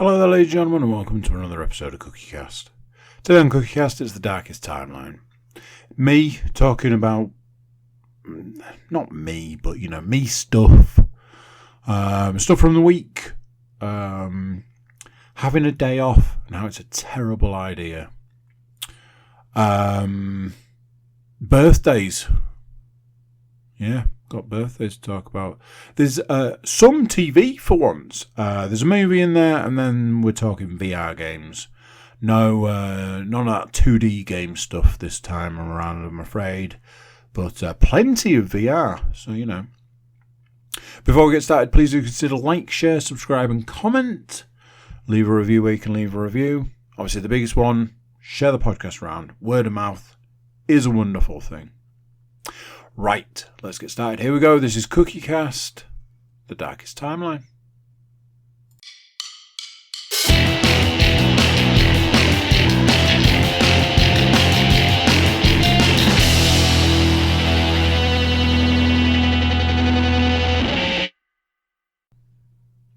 Hello there, ladies and gentlemen, and welcome to another episode of CookieCast. Today on CookieCast, it's the Darkest Timeline. Me talking about, not me, but me stuff. Stuff from the week. Having a day off, and how it's a terrible idea. Birthdays. Yeah, got birthdays to talk about. There's some TV for once. There's a movie in there, and then we're talking VR games. No, none of that 2D game stuff this time around, I'm afraid. But plenty of VR, so Before we get started, please do consider like, share, subscribe, and comment. Leave a review where you can leave a review. Obviously, the biggest one, share the podcast around. Word of mouth is a wonderful thing. Right, let's get started. Here we go. This is CookieCast, the Darkest Timeline.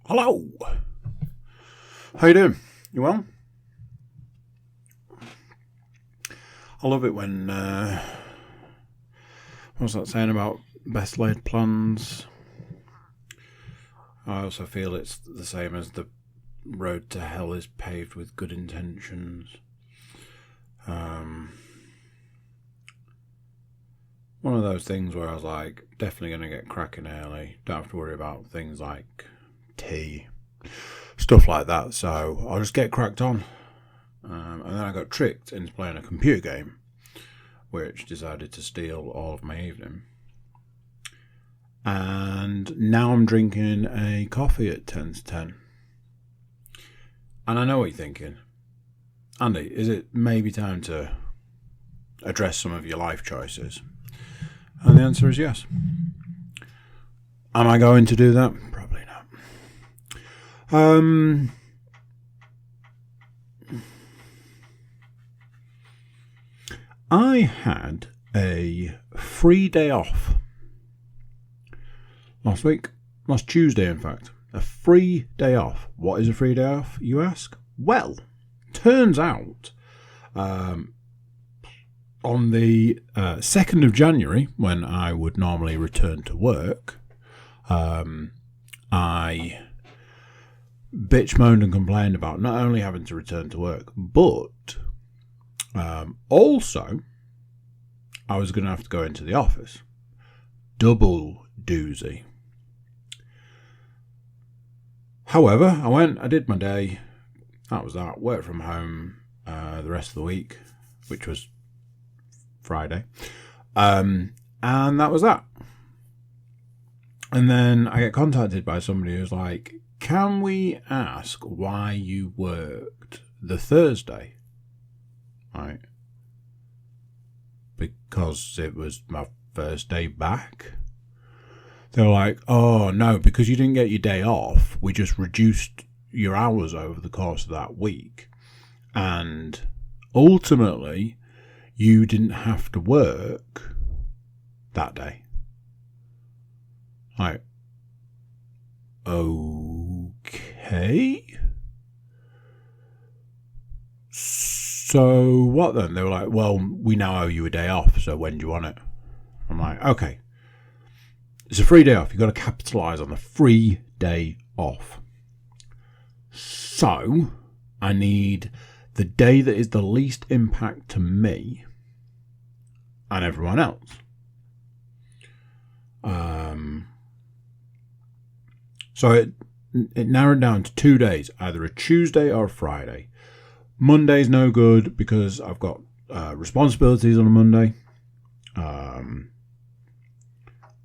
Hello. How you doing? You well? I love it when what's that saying about best laid plans? I also feel it's the same as the road to hell is paved with good intentions. One of those things where I was like, definitely going to get cracking early. Don't have to worry about things like tea, stuff like that. So I'll just get cracked on. And then I got tricked into playing a computer game, which decided to steal all of my evening. And now I'm drinking a coffee at 10 to 10. And I know what you're thinking. Andy, is it maybe time to address some of your life choices? And the answer is yes. Am I going to do that? Probably not. I had a free day off last Tuesday, in fact. A free day off. What is a free day off, you ask? Well, turns out on the 2nd of January, when I would normally return to work, I bitch, moaned and complained about not only having to return to work, but also I was going to have to go into the office. Double doozy. However, I went, I did my day. That was that. Worked from home the rest of the week, which was Friday. And that was that. And then I get contacted by somebody who's like, can we ask why you worked the Thursday? Right. Because it was my first day back. They were like, oh no, because you didn't get your day off, we just reduced your hours over the course of that week. And ultimately, you didn't have to work that day. Like, okay. So what then? They were like, well, we now owe you a day off, so when do you want it? I'm like, okay. It's a free day off. You've got to capitalise on the free day off. So I need the day that is the least impact to me and everyone else. So it narrowed down to 2 days, either a Tuesday or a Friday. Monday's no good because I've got responsibilities on a Monday.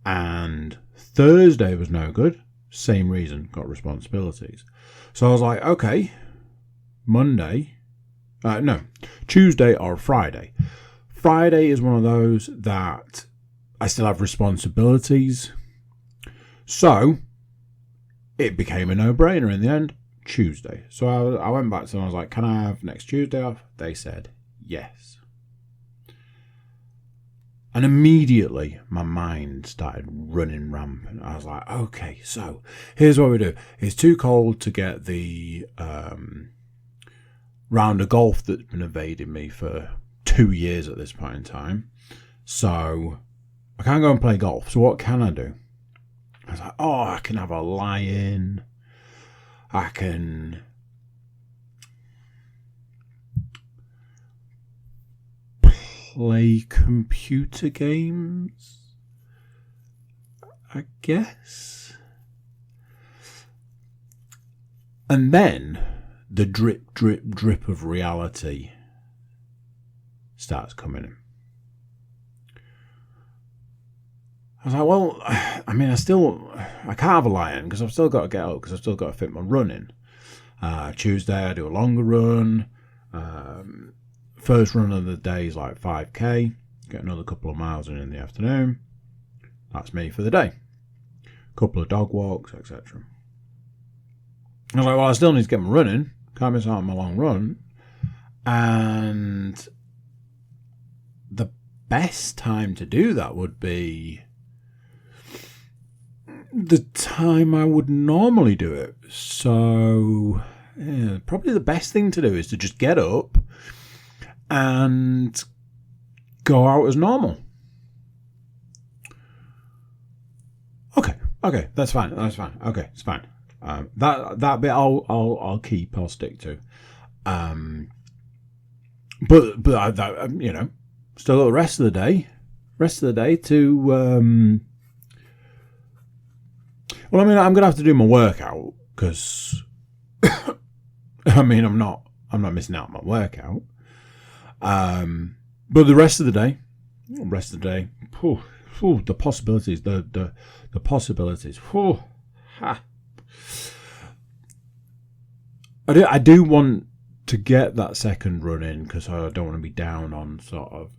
And Thursday was no good. Same reason, got responsibilities. So I was like, okay, Tuesday or Friday. Friday is one of those that I still have responsibilities. So it became a no-brainer in the end. Tuesday. So I went back to them. I was like, can I have next Tuesday off? They said yes. And immediately my mind started running rampant. I was like, okay, so here's what we do. It's too cold to get the round of golf that's been evading me for 2 years at this point in time. So I can't go and play golf. So what can I do? I was like, I can have a lie-in. I can play computer games, I guess. And then the drip, drip, drip of reality starts coming in. I was like, well, I mean, I can't have a lie-in because I've still got to get up because I've still got to fit my running. Tuesday I do a longer run. First run of the day is like 5k. Get another couple of miles in the afternoon. That's me for the day. Couple of dog walks, etc. I was like, well, I still need to get my running. Can't miss out on my long run. And the best time to do that would be the time I would normally do it. So, yeah, probably the best thing to do is to just get up and go out as normal. Okay, that's fine. Okay, it's fine. That bit I'll keep. I'll stick to. But you know, still got the rest of the day. To well, I mean, I'm gonna have to do my workout because I mean, I'm not missing out on my workout. But the rest of the day, the possibilities, the possibilities. I do want to get that second run in because I don't want to be down on sort of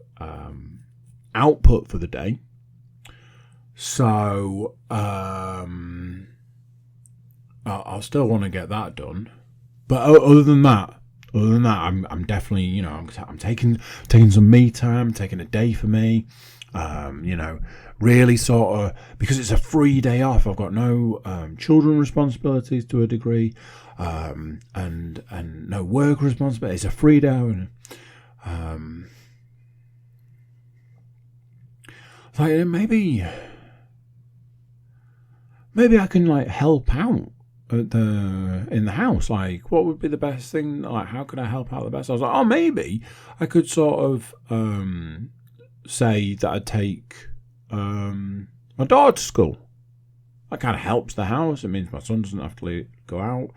output for the day. So I'll still want to get that done. But other than that, I'm definitely, you know, I'm taking some me time, taking a day for me. You know, really sort of, because it's a free day off. I've got no children responsibilities to a degree, and no work responsibilities. It's a free day. Like maybe I can like help out in the house. Like, what would be the best thing? Like, how could I help out the best? I was like, maybe I could sort of say that I'd take my daughter to school. That kind of helps the house. It means my son doesn't have to go out.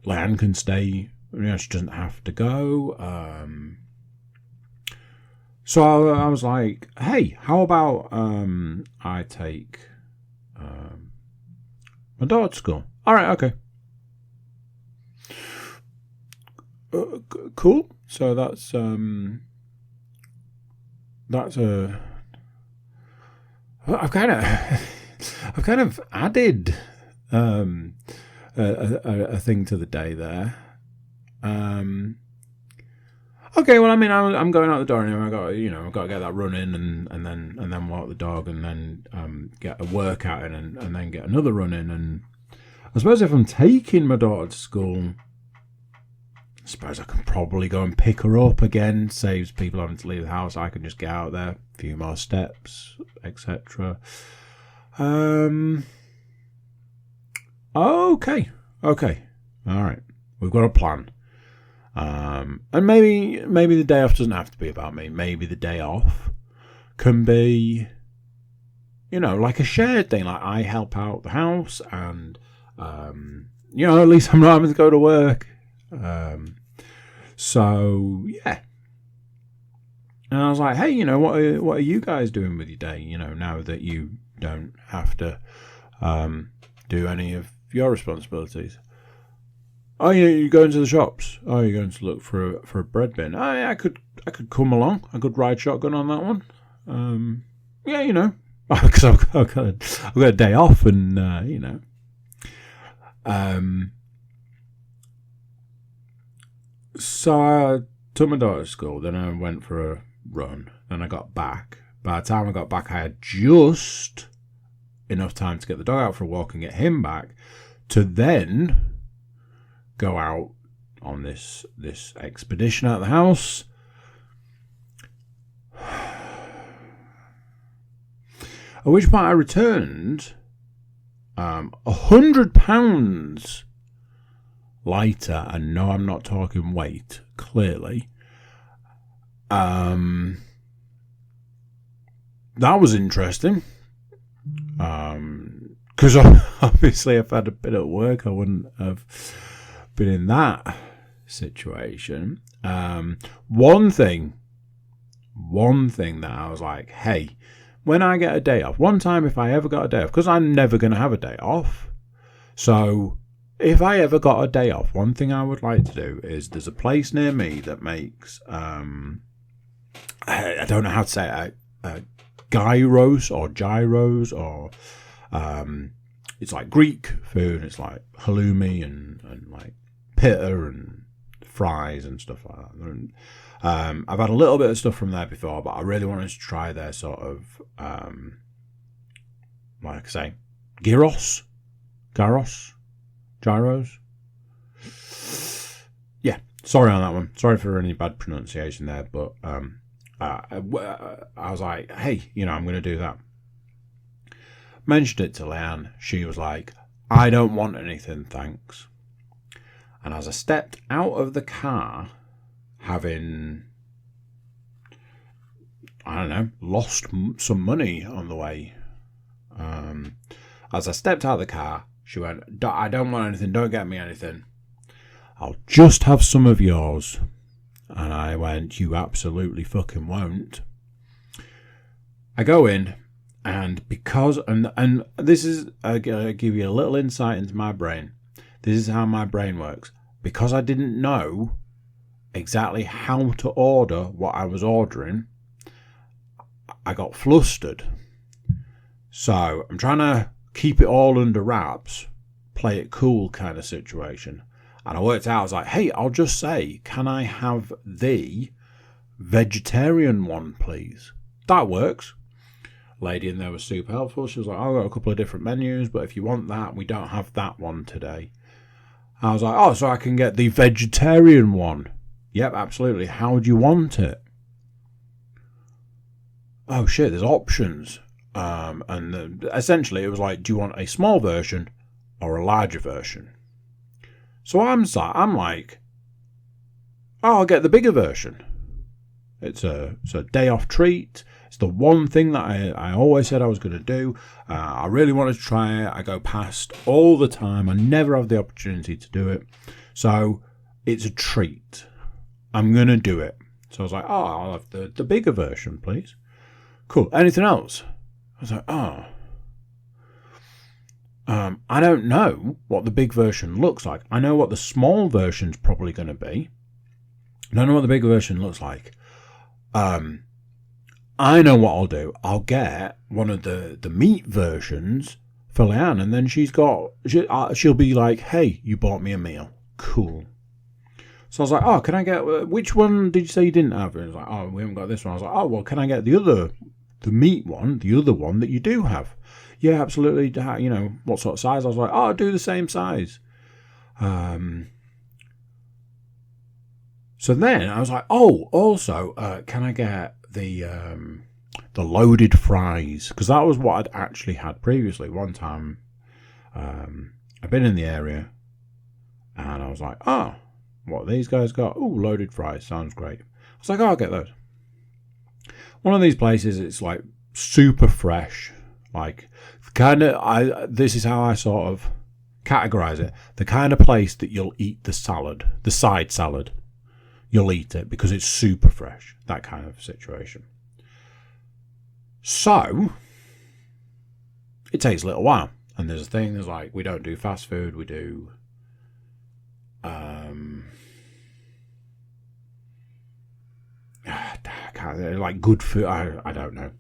Leanne can stay. You know, she doesn't have to go. So I was like, hey, how about I take my daughter to school? All right, okay. Cool. So that's a. I've kind of added a thing to the day there. Okay, well, I mean, I'm going out the door anyway. I've got to get that run in and then walk the dog and then get a workout in and then get another run in. And I suppose if I'm taking my daughter to school, I suppose I can probably go and pick her up again. Saves people having to leave the house. I can just get out there, a few more steps, etc. Okay, all right. We've got a plan. And maybe the day off doesn't have to be about me. Maybe the day off can be, you know, like a shared thing. Like I help out the house, and you know, at least I'm not having to go to work. So yeah. And I was like, hey, you know, what are you guys doing with your day? You know, now that you don't have to do any of your responsibilities. Oh, yeah, you're going to the shops. Oh, you're going to look for a bread bin. Oh, yeah, I could come along. I could ride shotgun on that one. Yeah, you know, because I've got a day off, and you know, so I took my daughter to school. Then I went for run. Then I got back. By the time I got back, I had just enough time to get the dog out for a walk and get him back to then go out on this expedition out of the house. At which point I returned £100 lighter, and no, I'm not talking weight, clearly. That was interesting. Because obviously if I'd have been at work, I wouldn't have been in that situation. One thing that I was like, hey, when I get a day off, one time if I ever got a day off, because I'm never going to have a day off, so if I ever got a day off, one thing I would like to do is, there's a place near me that makes, I don't know how to say it, gyros, or it's like Greek food. It's like halloumi and like pita and fries and stuff like that. And, I've had a little bit of stuff from there before, but I really wanted to try their sort of, like I say, gyros. Yeah, sorry on that one. Sorry for any bad pronunciation there, but I was like, hey, I'm going to do that. Mentioned it to Leanne. She was like, I don't want anything, thanks. And as I stepped out of the car, having, I don't know, lost some money on the way, as I stepped out of the car, she went, I don't want anything, don't get me anything. I'll just have some of yours. And I went, you absolutely fucking won't. I go in, and because, and this is, I'll give you a little insight into my brain. This is how my brain works. Because I didn't know exactly how to order what I was ordering, I got flustered. So I'm trying to keep it all under wraps, play it cool kind of situation. And I worked out, I was like, hey, I'll just say, can I have the vegetarian one, please? That works. Lady in there was super helpful. She was like, I've got a couple of different menus, but if you want that, we don't have that one today. I was like, oh, so I can get the vegetarian one. Yep, absolutely. How do you want it? Oh, shit, there's options. Essentially, it was like, do you want a small version or a larger version? So I'm like, oh, I'll get the bigger version. It's a day off treat. It's the one thing that I always said I was going to do. I really wanted to try it. I go past all the time. I never have the opportunity to do it. So it's a treat. I'm going to do it. So I was like, oh, I'll have the bigger version, please. Cool. Anything else? I was like, oh. I don't know what the big version looks like. I know what the small version's probably going to be. I don't know what the big version looks like. I know what I'll do. I'll get one of the meat versions for Leanne, and then she'll be like, hey, you bought me a meal. Cool. So I was like, oh, can I get, which one did you say you didn't have? And it was like, oh, we haven't got this one. I was like, oh, well, can I get the meat one, the other one that you do have? Yeah, absolutely. What sort of size? I was like, oh, I'll do the same size. So then I was like, oh, also, can I get the loaded fries? Because that was what I'd actually had previously. One time, I've been in the area, and I was like, oh, what these guys got? Oh, loaded fries. Sounds great. I was like, oh, I'll get those. One of these places, it's like super fresh. Like, this is how I sort of categorize it. The kind of place that you'll eat the side salad. You'll eat it because it's super fresh. That kind of situation. So, it takes a little while. And there's like, we don't do fast food, we do like good food. I don't know.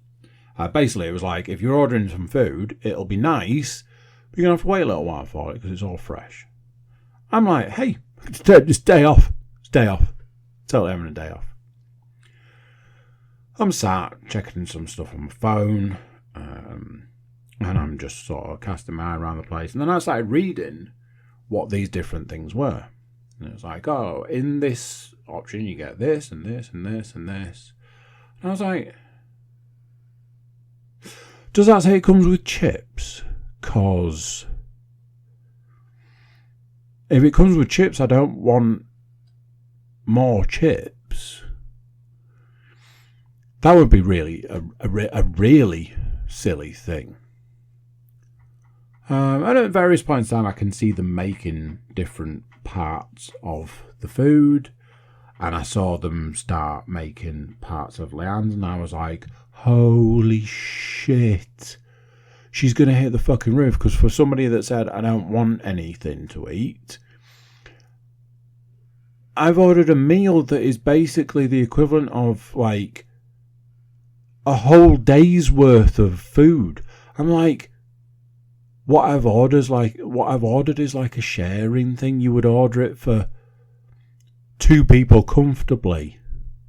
Basically, it was like, if you're ordering some food, it'll be nice, but you're going to have to wait a little while for it because it's all fresh. I'm like, hey, just day off. It's day off. Totally having a day off. I'm sat checking some stuff on my phone, and I'm just sort of casting my eye around the place. And then I started reading what these different things were. And it was like, oh, in this option you get this and this and this and this. And I was like, does that say it comes with chips? Because if it comes with chips, I don't want more chips. That would be really a really silly thing. And at various points in time, I can see them making different parts of the food. And I saw them start making parts of Leanne's, and I was like, holy shit. She's going to hit the fucking roof, because for somebody that said, I don't want anything to eat, I've ordered a meal that is basically the equivalent of, like, a whole day's worth of food. I'm like, what I've ordered is like a sharing thing. You would order it for 2 people comfortably.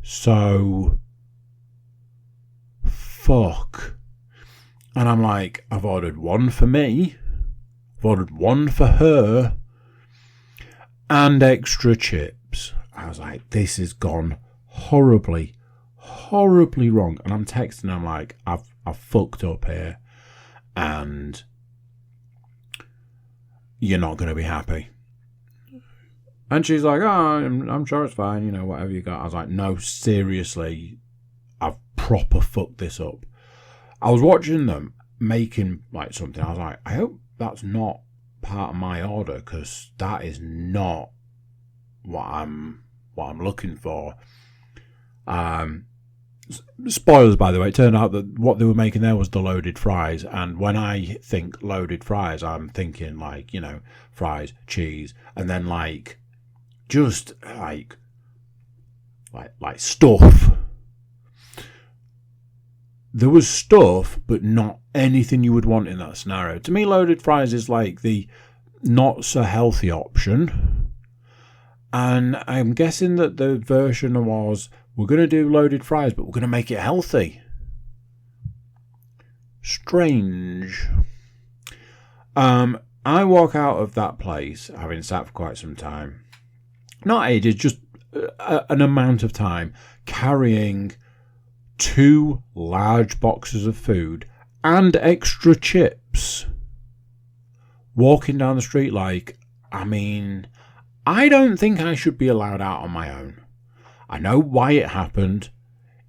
So, fuck. And I'm like, I've ordered one for me, I've ordered one for her, and extra chips. I was like, this has gone horribly wrong. And I'm texting, I'm like, I've fucked up here, and you're not going to be happy. And she's like, oh, I'm sure it's fine, whatever you got. I was like, no, seriously, I've proper fucked this up. I was watching them making like something. I was like, I hope that's not part of my order, because that is not what I'm looking for. Spoilers, by the way. It turned out that what they were making there was the loaded fries, and when I think loaded fries, I'm thinking like, fries, cheese, and then like just like stuff. There was stuff, but not anything you would want in that scenario. To me, loaded fries is like the not so healthy option. And I'm guessing that the version was, we're going to do loaded fries, but we're going to make it healthy. Strange. I walk out of that place, having sat for quite some time. Not ages, just an amount of time, carrying 2 large boxes of food and extra chips. Walking down the street like, I don't think I should be allowed out on my own. I know why it happened.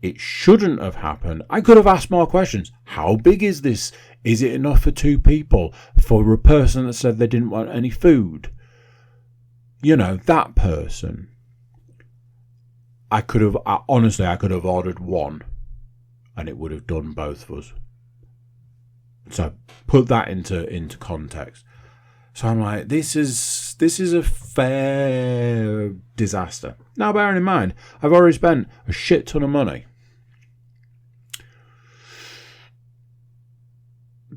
It shouldn't have happened. I could have asked more questions. How big is this? Is it enough for 2 people? For a person that said they didn't want any food? That person. I could have ordered one, and it would have done both of us. So put that into context. So I'm like, this is a fair disaster. Now, bearing in mind, I've already spent a shit ton of money.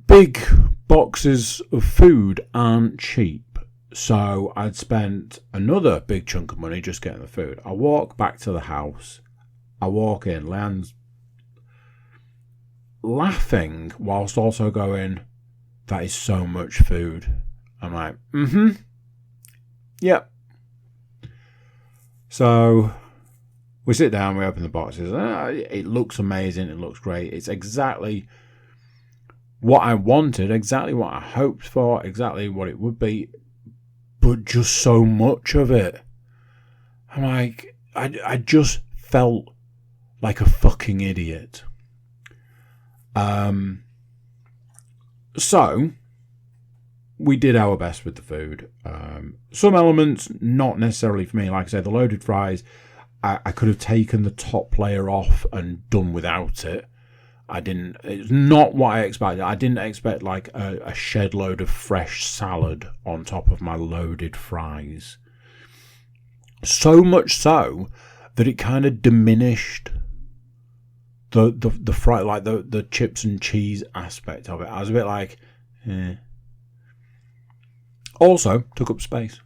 Big boxes of food aren't cheap. So I'd spent another big chunk of money just getting the food. I walk back to the house. I walk in. Leanne's laughing whilst also going, that is so much food. I'm like, yep. So we sit down, we open the boxes. It looks amazing. It looks great. It's exactly what I wanted, exactly what I hoped for, exactly what it would be, but just so much of it. I'm like, I just felt like a fucking idiot. So we did our best with the food. Some elements, not necessarily for me. Like I said, the loaded fries, I could have taken the top layer off and done without it. It's not what I expected. I didn't expect like a shed load of fresh salad on top of my loaded fries. So much so that it kind of diminished the fry, like the chips and cheese aspect of it. I was a bit like, eh. Also, took up space.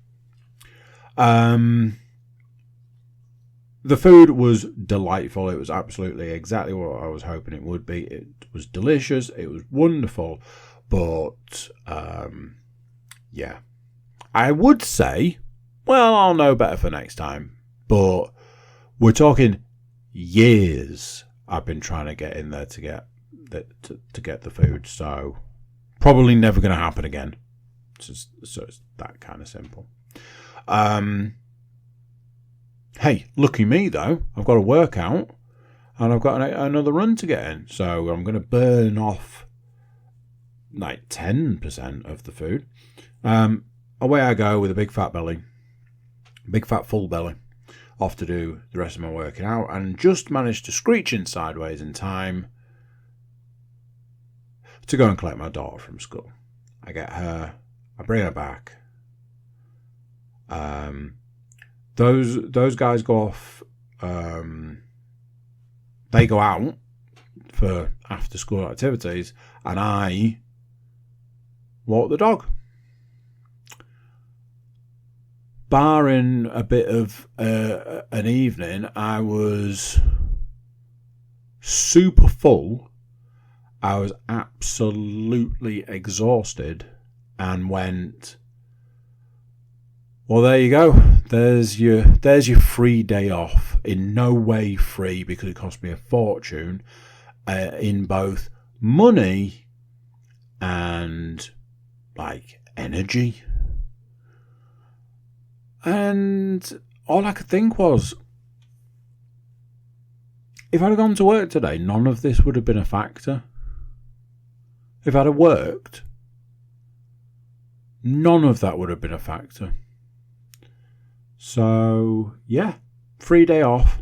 The food was delightful. It was absolutely exactly what I was hoping it would be. It was delicious. It was wonderful. But, yeah. I would say, well, I'll know better for next time. But we're talking years I've been trying to get in there to get the food. So, probably never going to happen again. So it's that kind of simple. Hey, lucky me though. I've got a workout and I've got another run to get in. So I'm going to burn off like 10% of the food. Away I go with a big fat belly, big fat full belly, off to do the rest of my working out, and just managed to screech in sideways in time to go and collect my daughter from school. I get her, I bring her back. Those guys go off. They go out for after school activities, and I walk the dog. Barring a bit of an evening, I was super full. I was absolutely exhausted and went, well, there you go. There's your free day off. In no way free, because it cost me a fortune in both money and like energy. And all I could think was, if I'd have gone to work today, none of this would have been a factor. If I'd have worked, none of that would have been a factor. So, yeah, free day off,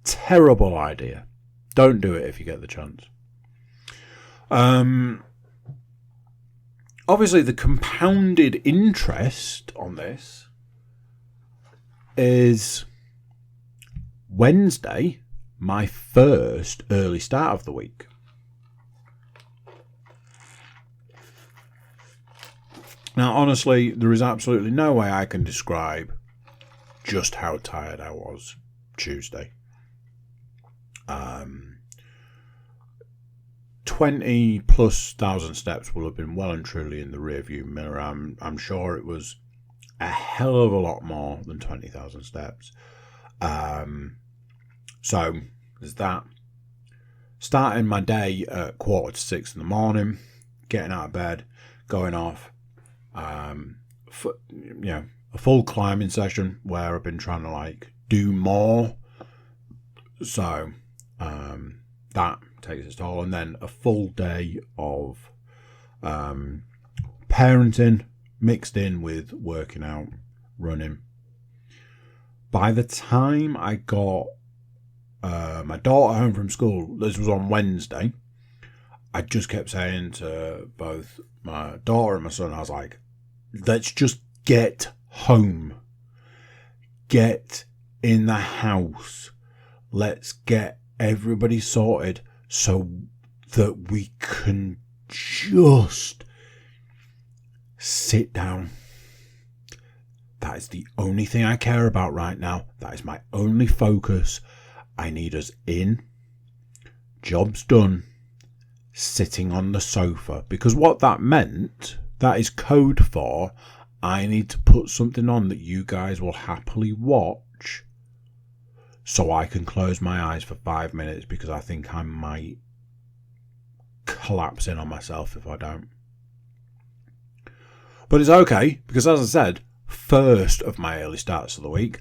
terrible idea. Don't do it if you get the chance. Obviously, the compounded interest on this is Wednesday, my first early start of the week. Now, honestly, there is absolutely no way I can describe just how tired I was Tuesday. 20,000+ steps will have been well and truly in the rearview mirror. I'm sure it was a hell of a lot more than 20,000 steps. So there's that. Starting my day at 5:45 in the morning, getting out of bed, going off. A full climbing session where I've been trying to like do more. So that takes its toll, and then a full day of parenting mixed in with working out, running. By the time I got my daughter home from school, this was on Wednesday, I just kept saying to both my daughter and my son, I was like, let's just get home. Get in the house. Let's get everybody sorted so that we can just sit down. That is the only thing I care about right now. That is my only focus. I need us in, job's done, sitting on the sofa. Because what that meant, that is code for, I need to put something on that you guys will happily watch so I can close my eyes for 5 minutes, because I think I might collapse in on myself if I don't. But it's okay, because as I said, first of my early starts of the week,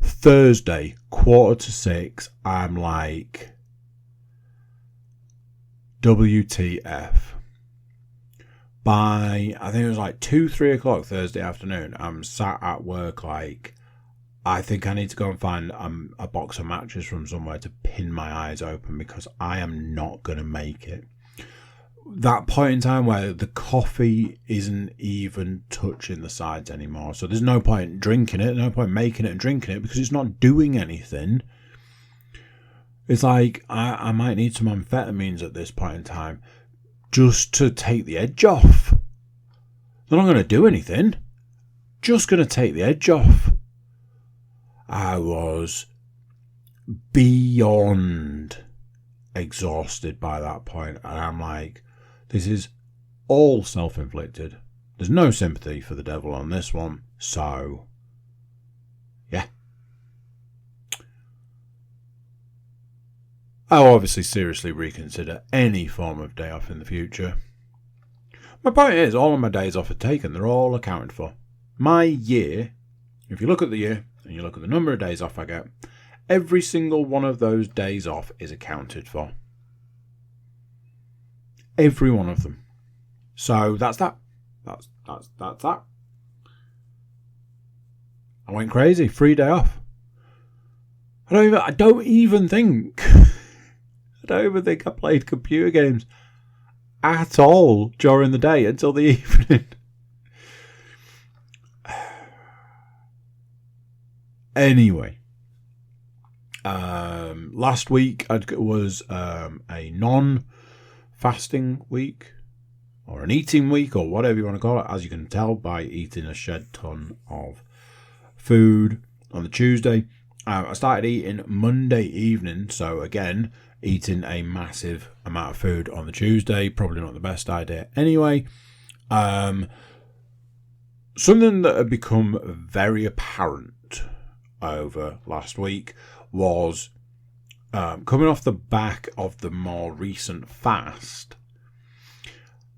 Thursday, 5:45, I'm like, WTF. By, I think it was like 2-3 o'clock Thursday afternoon, I'm sat at work like, I think I need to go and find a box of matches from somewhere to pin my eyes open, because I am not going to make it. That point in time where the coffee isn't even touching the sides anymore. So there's no point drinking it, no point making it and drinking it, because it's not doing anything. It's like, I might need some amphetamines at this point in time just to take the edge off. They're not going to do anything. Just going to take the edge off. I was beyond exhausted by that point, and I'm like, this is all self-inflicted. There's no sympathy for the devil on this one, so yeah. I'll obviously seriously reconsider any form of day off in the future. My point is, all of my days off are taken. They're all accounted for. My year, if you look at the year and you look at the number of days off I get, every single one of those days off is accounted for. Every one of them. So that's that. That's that. I went crazy. 3 day off. I don't even think I played computer games at all during the day until the evening. Anyway, last week was a non-fasting week, or an eating week, or whatever you want to call it, as you can tell by eating a shed ton of food on the Tuesday. I started eating Monday evening, so again, eating a massive amount of food on the Tuesday, probably not the best idea anyway. Something that had become very apparent over last week was coming off the back of the more recent fast,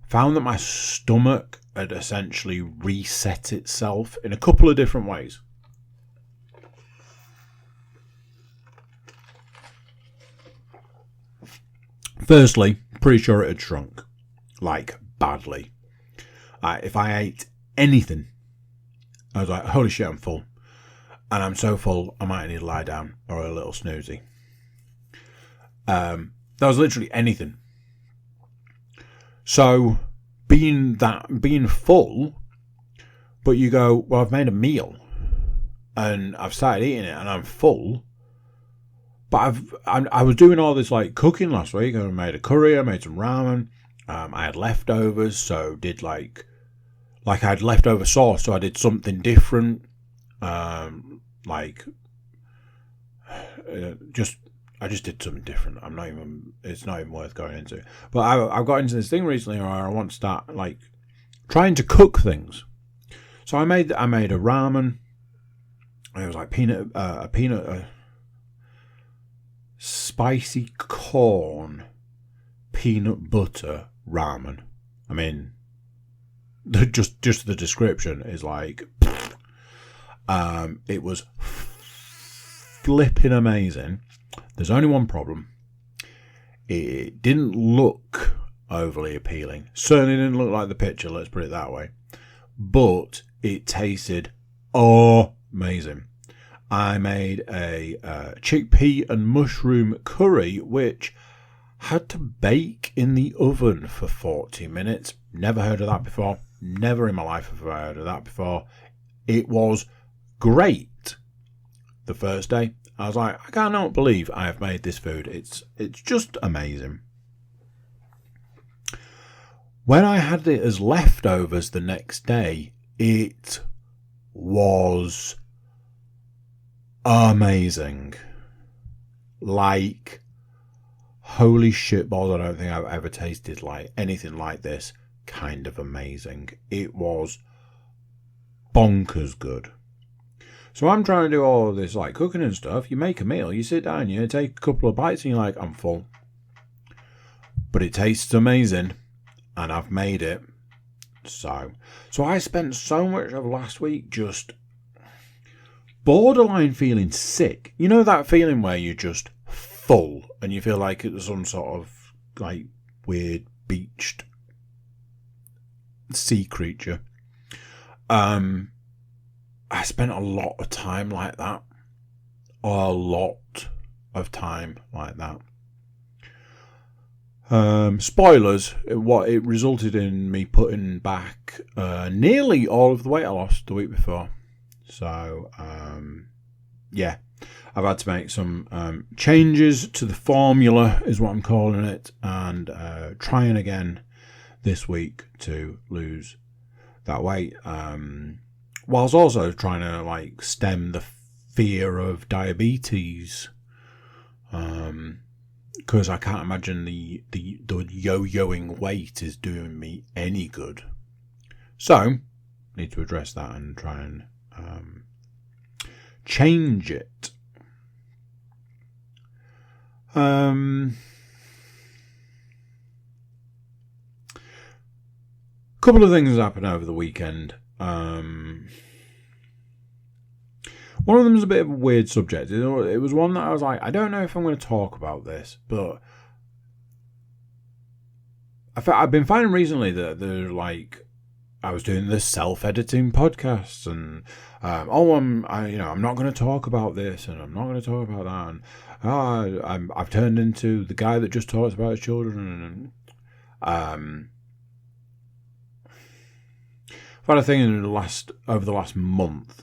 found that my stomach had essentially reset itself in a couple of different ways. Firstly, pretty sure it had shrunk, like badly. If I ate anything, I was like, holy shit, I'm full. And I'm so full, I might need to lie down or a little snoozy. That was literally anything. So, being full, but you go, well, I've made a meal and I've started eating it and I'm full. But I was doing all this like cooking last week. I made a curry, I made some ramen. I had leftovers, so did like I had leftover sauce, so I did something different. I just did something different. It's not even worth going into. But I've got into this thing recently where I want to start like trying to cook things. So I made a ramen. It was like spicy corn peanut butter ramen. I mean, just the description is like, it was flipping amazing. There's only one problem. It didn't look overly appealing. Certainly didn't look like the picture, let's put it that way. But it tasted amazing. I made a chickpea and mushroom curry, which had to bake in the oven for 40 minutes. Never heard of that before. Never in my life have I heard of that before. It was great the first day. I was like, I cannot believe I have made this food. It's just amazing. When I had it as leftovers the next day, it was amazing. Like, holy shit balls, I don't think I've ever tasted like anything like this. Kind of amazing. It was bonkers good. So I'm trying to do all of this like cooking and stuff. You make a meal, you sit down, you take a couple of bites and you're like, I'm full. But it tastes amazing and I've made it. So I spent so much of last week just borderline feeling sick. You know that feeling where you're just full and you feel like it's some sort of like weird beached sea creature. I spent a lot of time like that. A lot of time like that. Spoilers, it resulted in me putting back nearly all of the weight I lost the week before. So, yeah, I've had to make some changes to the formula, is what I'm calling it, and trying again this week to lose that weight. Whilst also trying to like stem the fear of diabetes Because I can't imagine the yo-yoing weight is doing me any good. So, need to address that and try and change it. Couple of things happened over the weekend. One of them is a bit of a weird subject. It was one that I was like, I don't know if I'm going to talk about this, but I've been finding recently that they're like, I was doing this self-editing podcasts, and I'm not going to talk about this, and I'm not going to talk about that, and I've turned into the guy that just talks about his children, and I've had a thing over the last month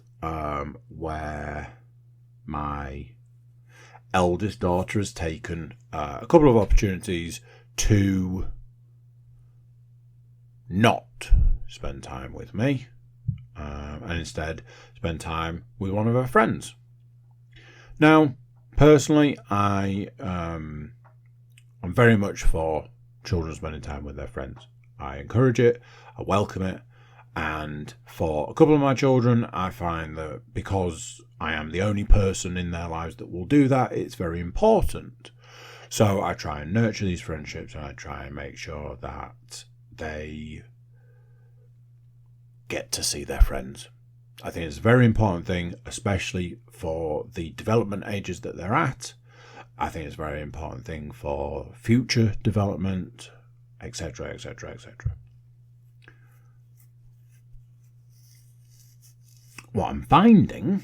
where my eldest daughter has taken a couple of opportunities to not spend time with me and instead spend time with one of her friends. Now, personally, I'm very much for children spending time with their friends. I encourage it, I welcome it, and for a couple of my children, I find that because I am the only person in their lives that will do that, it's very important. So I try and nurture these friendships, and I try and make sure that they get to see their friends. I think it's a very important thing, especially for the development ages that they're at. I think it's a very important thing for future development, etc., etc., etc. What I'm finding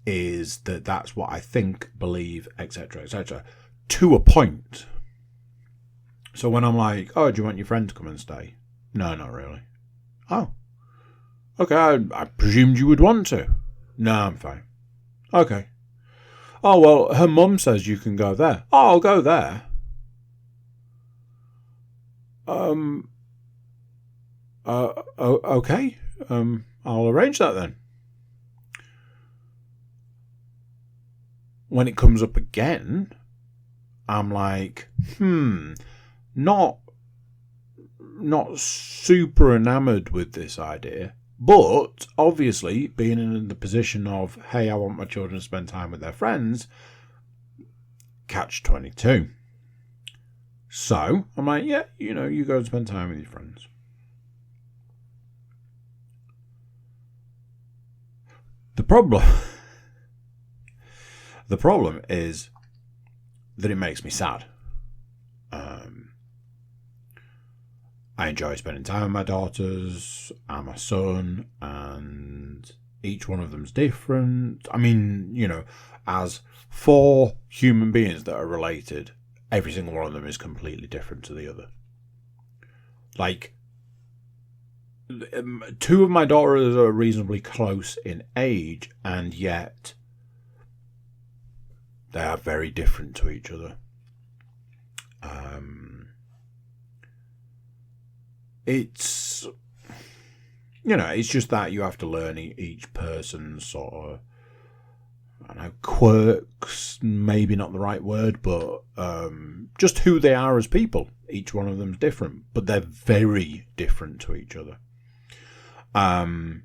is that that's what I think, believe, etc., etc., to a point. So when I'm like, oh, do you want your friend to come and stay? No, not really. Oh, okay, I presumed you would want to. No, I'm fine. Okay. Oh, well, her mum says you can go there. Oh, I'll go there. Okay. I'll arrange that then. When it comes up again, I'm like, not super enamored with this idea, but obviously being in the position of, hey, I want my children to spend time with their friends, catch-22. So I'm like, yeah, you go and spend time with your friends. The problem is that it makes me sad. I enjoy spending time with my daughters and my son, and each one of them's different. I mean, as 4 human beings that are related, every single one of them is completely different to the other. Like, 2 of my daughters are reasonably close in age, and yet they are very different to each other. It's just that you have to learn each person's sort of, I don't know, quirks, maybe not the right word, but just who they are as people. Each one of them's different, but they're very different to each other. And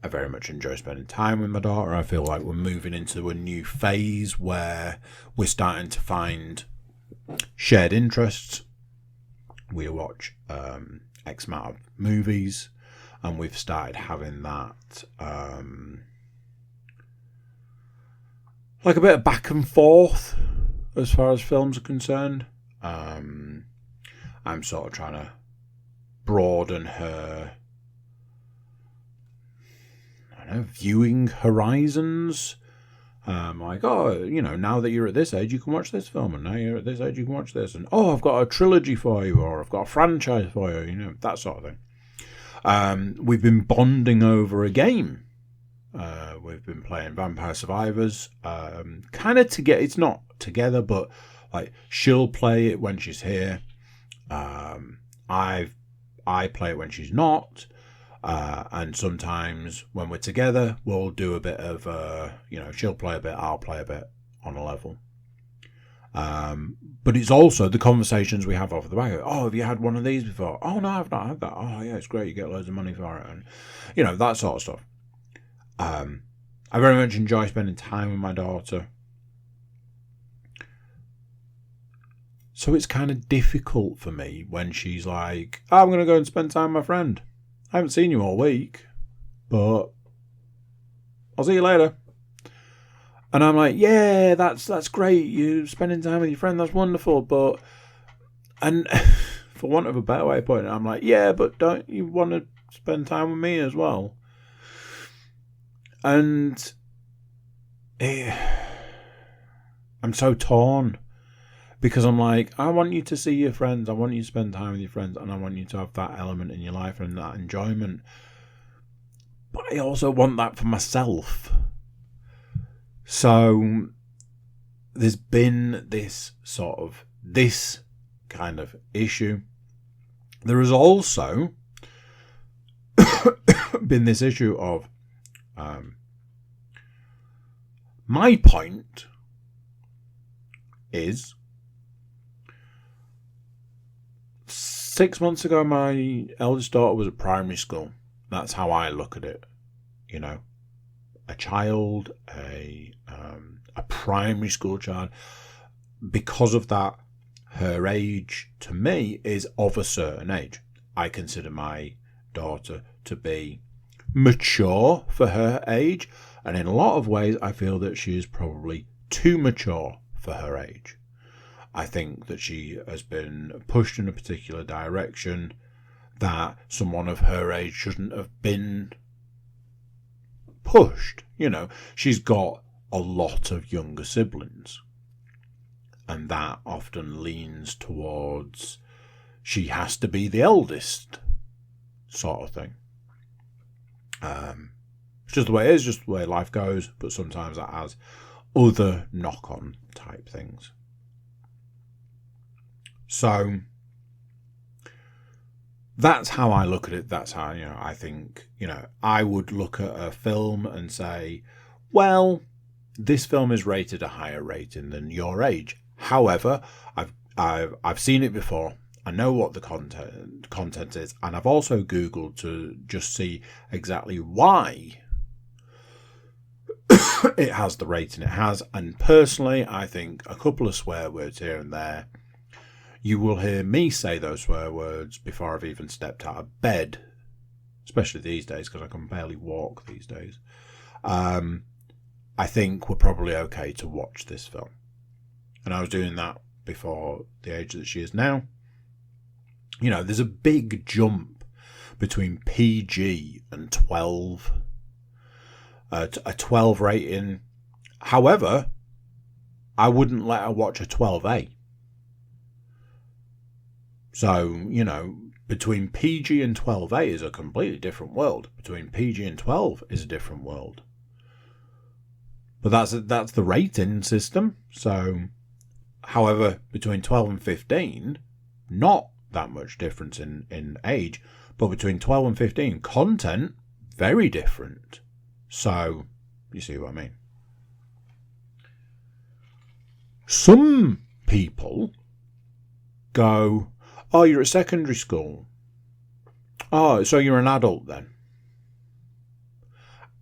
I very much enjoy spending time with my daughter. I feel like we're moving into a new phase where we're starting to find shared interests. We watch X amount of movies, and we've started having that like a bit of back and forth as far as films are concerned. I'm sort of trying to broaden her viewing horizons. Like, now that you're at this age, you can watch this film, and now you're at this age, you can watch this, and I've got a trilogy for you, or I've got a franchise for you, that sort of thing. We've been bonding over a game. We've been playing Vampire Survivors, kind of together. It's not together, but like she'll play it when she's here. I play it when she's not. And sometimes when we're together, we'll do a bit of, she'll play a bit, I'll play a bit on a level. But it's also the conversations we have off the back of it. Oh, have you had one of these before? Oh, no, I've not had that. Oh, yeah, it's great. You get loads of money for it. And, that sort of stuff. I very much enjoy spending time with my daughter. So it's kind of difficult for me when she's like, oh, I'm going to go and spend time with my friend. I haven't seen you all week, but I'll see you later. And I'm like, yeah, that's great. You're spending time with your friend. That's wonderful. But, and for want of a better way of putting it, I'm like, yeah, but don't you want to spend time with me as well? And I'm so torn because I'm like, I want you to see your friends. I want you to spend time with your friends. And I want you to have that element in your life and that enjoyment. But I also want that for myself. So there's been this kind of issue. There has also been this issue of my point is 6 months ago my eldest daughter was at primary school. That's how I look at it. A child, a primary school child. Because of that, her age to me is of a certain age. I consider my daughter to be mature for her age, and in a lot of ways I feel that she is probably too mature for her age. I think that she has been pushed in a particular direction that someone of her age shouldn't have been pushed. She's got a lot of younger siblings, and that often leans towards she has to be the eldest sort of thing. It's just the way it is, just the way life goes, but sometimes that has other knock-on type things. So that's how I look at it. That's how, I think, I would look at a film and say, well, this film is rated a higher rating than your age. However, I've seen it before. I know what the content is, and I've also Googled to just see exactly why it has the rating it has. And personally, I think a couple of swear words here and there, you will hear me say those swear words before I've even stepped out of bed, especially these days because I can barely walk these days. I think we're probably okay to watch this film. And I was doing that before the age that she is now. There's a big jump between PG and 12. A 12 rating. However, I wouldn't let her watch a 12A. So, between PG and 12A is a completely different world. Between PG and 12 is a different world. But that's the rating system. So, however, between 12 and 15, not that much difference in age. But between 12 and 15, content, very different. So, you see what I mean? Some people go, oh, you're at secondary school. Oh, so you're an adult then.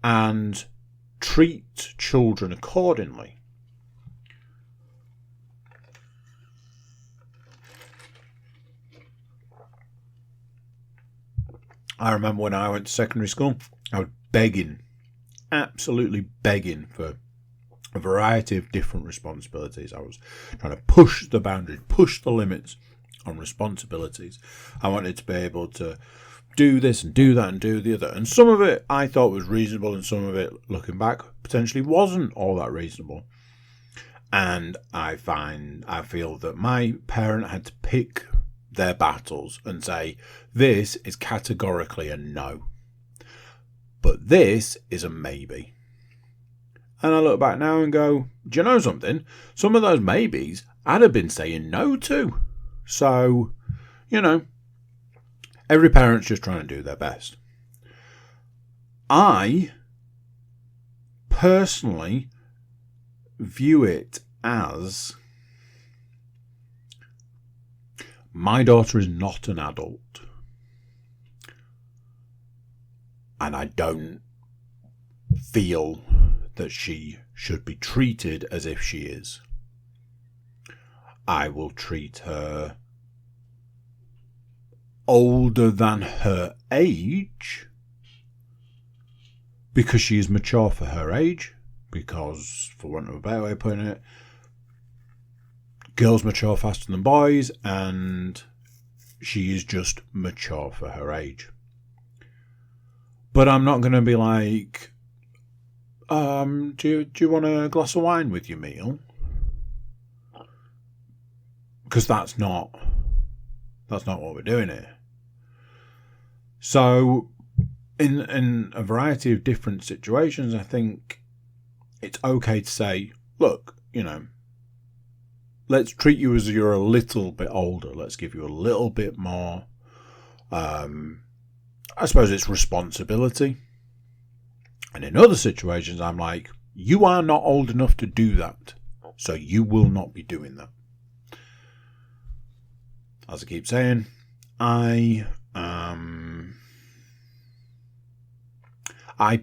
And treat children accordingly. I remember when I went to secondary school, I was begging, absolutely begging for a variety of different responsibilities. I was trying to push the boundaries, push the limits on responsibilities. I wanted to be able to do this and do that and do the other. And some of it I thought was reasonable, and some of it, looking back, potentially wasn't all that reasonable. And I feel that my parent had to pick their battles and say, this is categorically a no, but this is a maybe. And I look back now and go, do you know something? Some of those maybes I'd have been saying no to. So, every parent's just trying to do their best. I personally view it as my daughter is not an adult, and I don't feel that she should be treated as if she is. I will treat her older than her age because she is mature for her age, because, for want of a better way of putting it, girls mature faster than boys, and she is just mature for her age. But I'm not going to be like, do you want a glass of wine with your meal? Because that's not what we're doing here. So, in a variety of different situations, I think it's okay to say, look, let's treat you as you're a little bit older. Let's give you a little bit more, I suppose it's responsibility. And in other situations, I'm like, you are not old enough to do that, so you will not be doing that. As I keep saying, I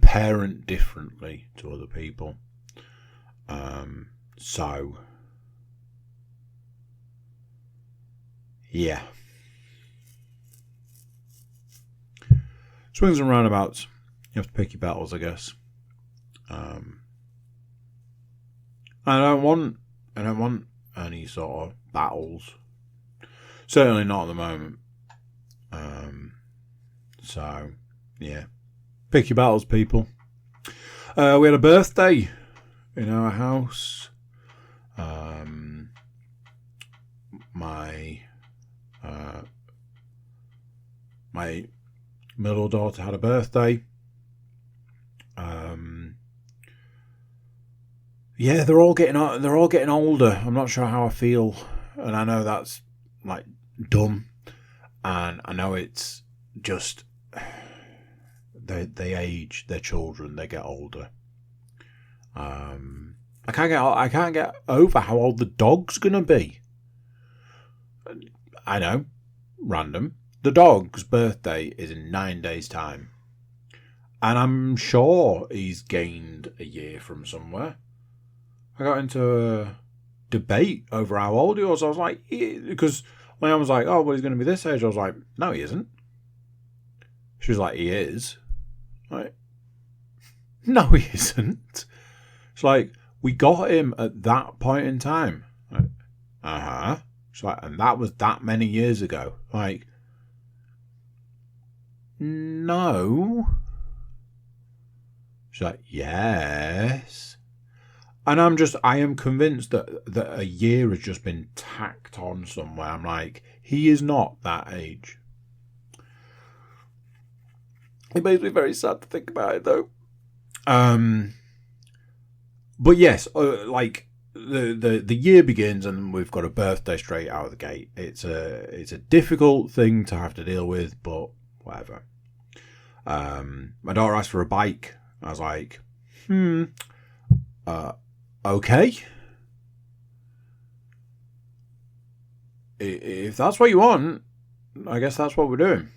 parent differently to other people. So, yeah. Swings and roundabouts. You have to pick your battles, I guess. I don't want any sort of battles. Certainly not at the moment. So, yeah. Pick your battles, people. We had a birthday in our house. My middle daughter had a birthday. Yeah, they're all getting older. I'm not sure how I feel, and I know that's like dumb, and I know it's just they age, their children, they get older. I can't get over how old the dog's gonna be. I know, random. The dog's birthday is in 9 days' time, and I'm sure he's gained a year from somewhere. I got into a debate over how old he was. I was like, because Leanne was like, oh, well, he's going to be this age. I was like, no, he isn't. She was like, he is. Like, no, he isn't. It's like, we got him at that point in time. Like, uh-huh. She's like, and that was that many years ago. Like, no. She's like, yes. And I am convinced that a year has just been tacked on somewhere. I'm like, he is not that age. It makes me very sad to think about it, though. But yes, like the year begins and we've got a birthday straight out of the gate. It's a difficult thing to have to deal with, but whatever. My daughter asked for a bike. I was like, okay. If that's what you want, I guess that's what we're doing.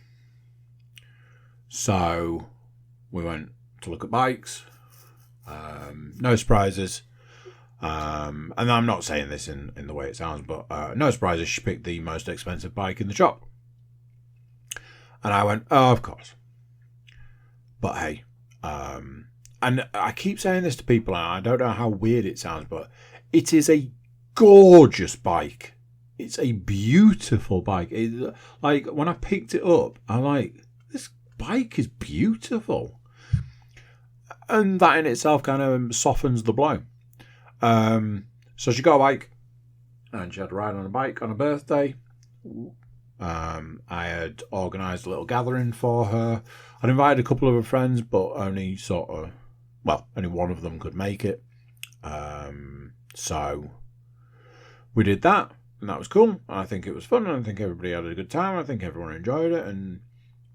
So we went to look at bikes. No surprises. And I'm not saying this in the way it sounds, but no surprises. She picked the most expensive bike in the shop. And I went, oh, of course. But hey, and I keep saying this to people, and I don't know how weird it sounds, but it is a gorgeous bike. It's a beautiful bike. Like, when I picked it up, I'm like, this bike is beautiful. And that in itself kind of softens the blow. So she got a bike, and she had to ride on a bike on her birthday. I had organised a little gathering for her. I'd invited a couple of her friends, but only one of them could make it. So we did that, and that was cool. I think it was fun, and I think everybody had a good time. I think everyone enjoyed it, and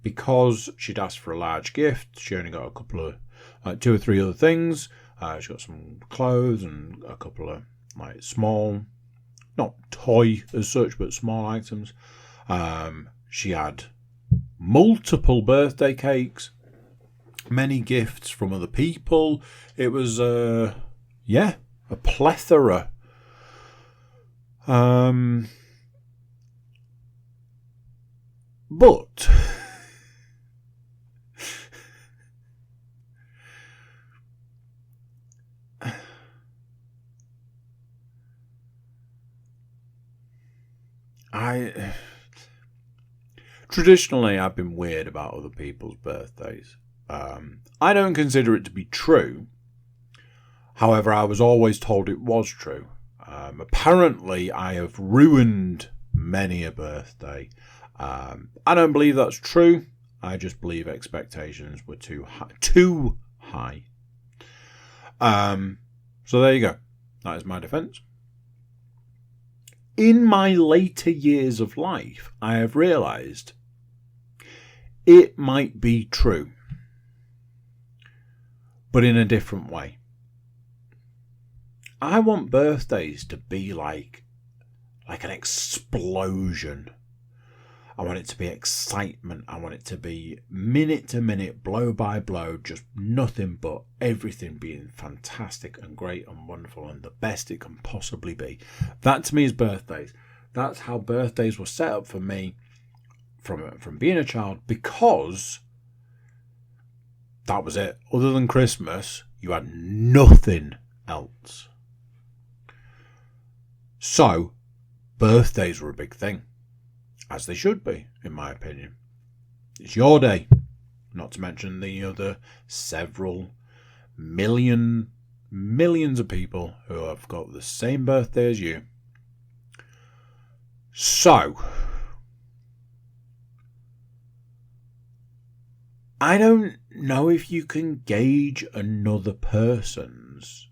because she'd asked for a large gift, she only got a couple of, 2 or 3 other things. She got some clothes and a couple of small, not toy as such, but small items. She had multiple birthday cakes, many gifts from other people. It was, a plethora. But traditionally I've been weird about other people's birthdays. I don't consider it to be true. However, I was always told it was true. Apparently, I have ruined many a birthday. I don't believe that's true. I just believe expectations were too high. So there you go. That is my defence. In my later years of life, I have realised it might be true, but in a different way. I want birthdays to be like an explosion. I want it to be excitement. I want it to be minute to minute, blow by blow, just nothing but everything being fantastic and great and wonderful and the best it can possibly be. That to me is birthdays. That's how birthdays were set up for me from being a child, because that was it. Other than Christmas, you had nothing else. So, birthdays were a big thing. As they should be, in my opinion. It's your day. Not to mention the other several millions of people who have got the same birthday as you. So, I don't know if you can gauge another person's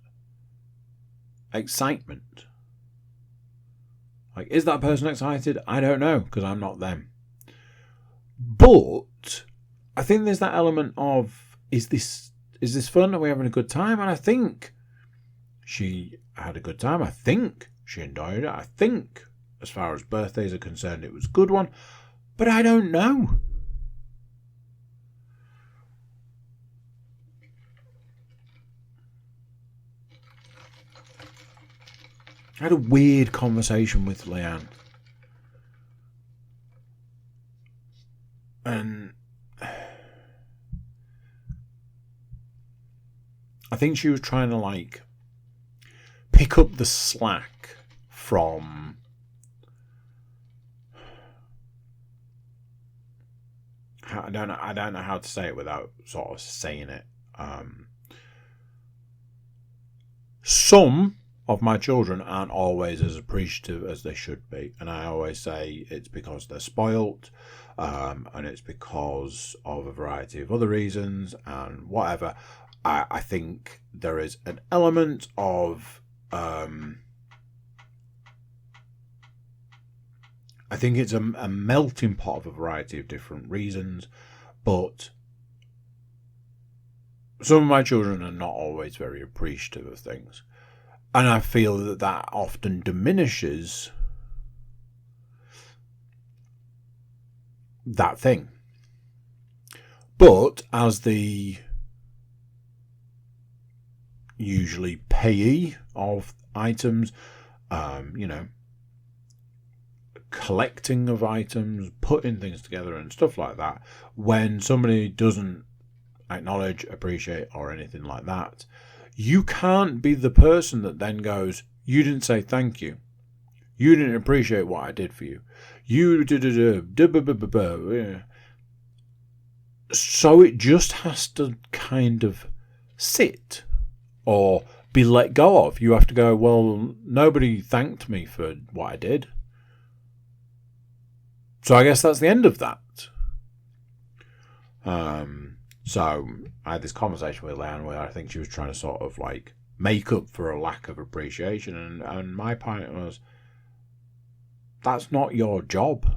excitement. Is that person excited? I don't know, because I'm not them. But I think there's that element of, is this fun? Are we having a good time? And I think she had a good time. I think she enjoyed it. I think, as far as birthdays are concerned, it was a good one. But I don't know. I had a weird conversation with Leanne. And I think she was trying to pick up the slack from I don't know how to say it without sort of saying it. Some of my children aren't always as appreciative as they should be, and I always say it's because they're spoilt, and it's because of a variety of other reasons and whatever. I think there is an element of I think it's a melting pot of a variety of different reasons, but some of my children are not always very appreciative of things. And I feel that often diminishes that thing. But as the usually payee of items, collecting of items, putting things together and stuff like that, when somebody doesn't acknowledge, appreciate, or anything like that, you can't be the person that then goes, you didn't say thank you. You didn't appreciate what I did for you. You So it just has to kind of sit or be let go of. You have to go, well, nobody thanked me for what I did. So I guess that's the end of that. So I had this conversation with Leanne where I think she was trying to sort of make up for a lack of appreciation. And my point was, that's not your job.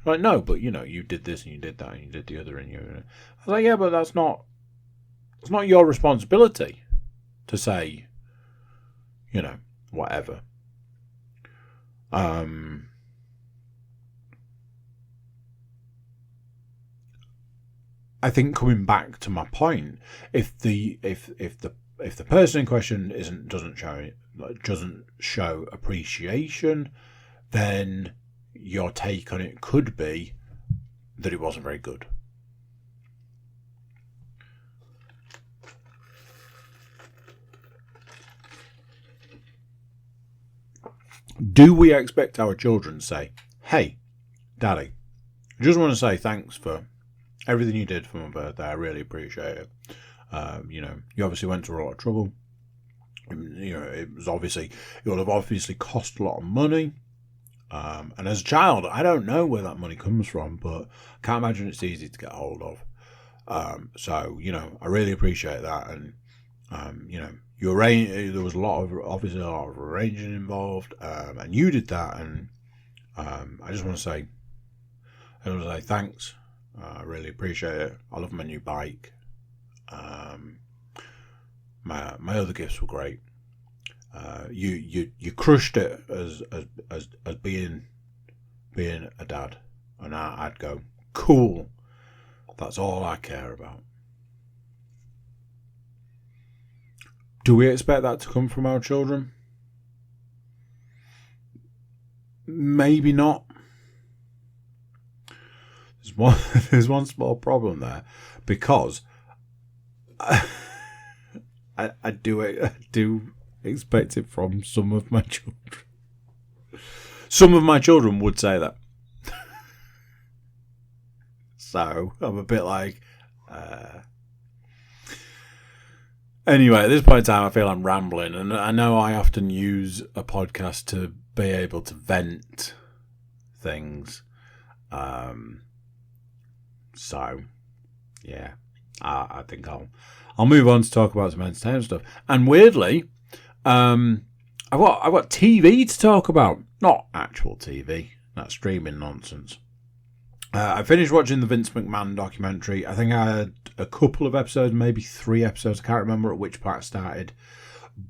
Like, no, but you did this and you did that and you did the other, and you. I was like, yeah, but it's not your responsibility to say, whatever. I think coming back to my point, if the person in question doesn't show appreciation, then your take on it could be that it wasn't very good. Do we expect our children to say, "Hey, Daddy, I just want to say thanks for everything you did for my birthday. I really appreciate it. You obviously went to a lot of trouble. It would have obviously cost a lot of money. And as a child, I don't know where that money comes from, but I can't imagine it's easy to get hold of. So I really appreciate that. And, there was a lot of arranging involved, and you did that. And I just want to say thanks. I really appreciate it. I love my new bike. My other gifts were great. You crushed it as being a dad, and I'd go, cool. That's all I care about. Do we expect that to come from our children? Maybe not. There's one small problem there, because I do expect it from some of my children. Some of my children would say that. So I'm a bit like... Anyway, at this point in time, I feel I'm rambling, and I know I often use a podcast to be able to vent things. So, yeah, I think I'll move on to talk about some entertainment stuff. And weirdly, I've got TV to talk about, not actual TV. That's streaming nonsense. I finished watching the Vince McMahon documentary. I think I had a couple of episodes, maybe 3 episodes. I can't remember at which part I started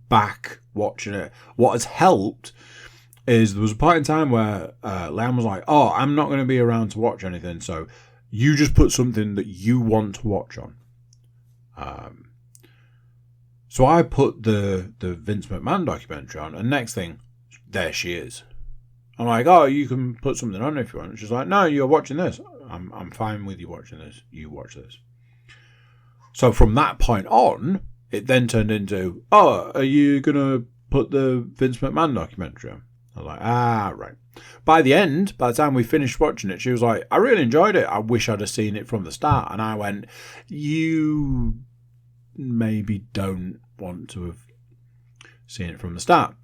back watching it. What has helped is there was a point in time where Liam was like, "Oh, I'm not going to be around to watch anything, so you just put something that you want to watch on." So I put the Vince McMahon documentary on, and next thing, there she is. I'm like, "Oh, you can put something on if you want." She's like, "No, you're watching this. I'm fine with you watching this. You watch this." So from that point on, it then turned into, "Oh, are you going to put the Vince McMahon documentary on?" I was like, right. By the time we finished watching it, she was like, "I really enjoyed it. I wish I'd have seen it from the start." And I went, "You maybe don't want to have seen it from the start."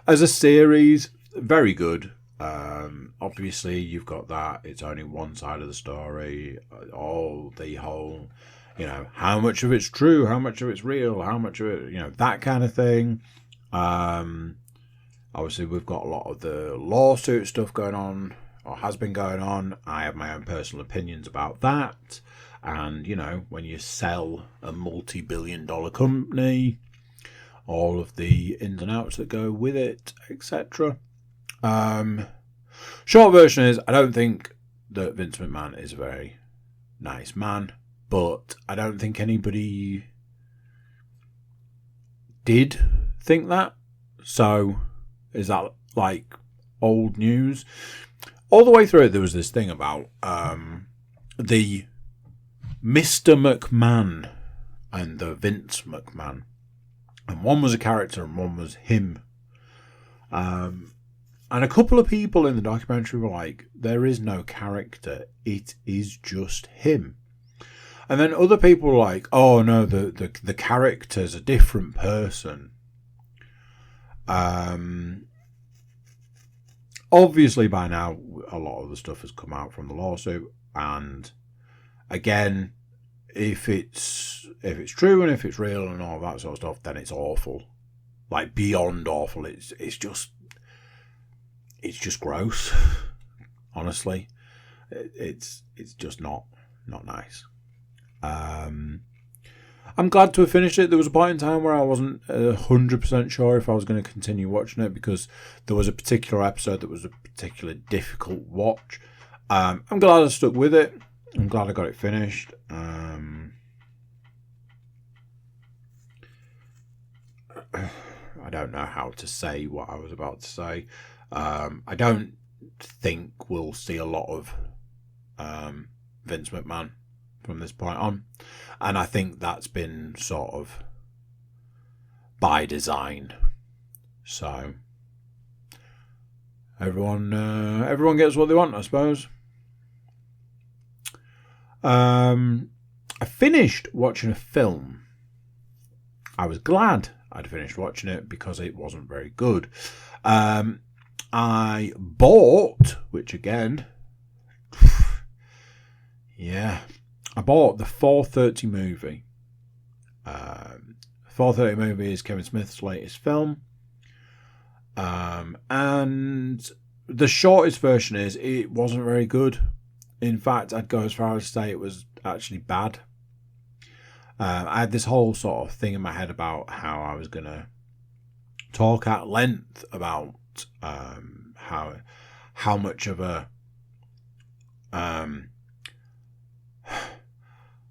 As a series, very good. Obviously, you've got that. It's only one side of the story. All the whole, how much of it's true, how much of it's real, how much of it, that kind of thing. Obviously, we've got a lot of the lawsuit stuff going on, or has been going on. I have my own personal opinions about that. And, when you sell a multi-billion-dollar company, all of the ins and outs that go with it, etc. Short version is, I don't think that Vince McMahon is a very nice man, but I don't think anybody did think that. So, is that like old news? All the way through it, there was this thing about the Mr. McMahon and the Vince McMahon. And one was a character and one was him. And a couple of people in the documentary were like, there is no character. It is just him. And then other people were like, oh no, the character's a different person. Obviously by now, a lot of the stuff has come out from the lawsuit. And again, if it's true and if it's real and all that sort of stuff, then it's awful. like beyond awful. It's just gross. Honestly, it's just not nice. I'm glad to have finished it. There was a point in time where I wasn't 100% sure if I was going to continue watching it, because there was a particular episode that was a particularly difficult watch. I'm glad I stuck with it. I'm glad I got it finished. I don't know how to say what I was about to say. I don't think we'll see a lot of Vince McMahon from this point on, and I think that's been sort of by design. So everyone gets what they want, I suppose. I finished watching a film. I was glad I'd finished watching it because it wasn't very good. I bought, which again, yeah, I bought the 4:30 movie. 4:30 movie is Kevin Smith's latest film. And the shortest version is it wasn't very good. In fact, I'd go as far as to say it was actually bad. I had this whole sort of thing in my head about how I was going to talk at length about how much of a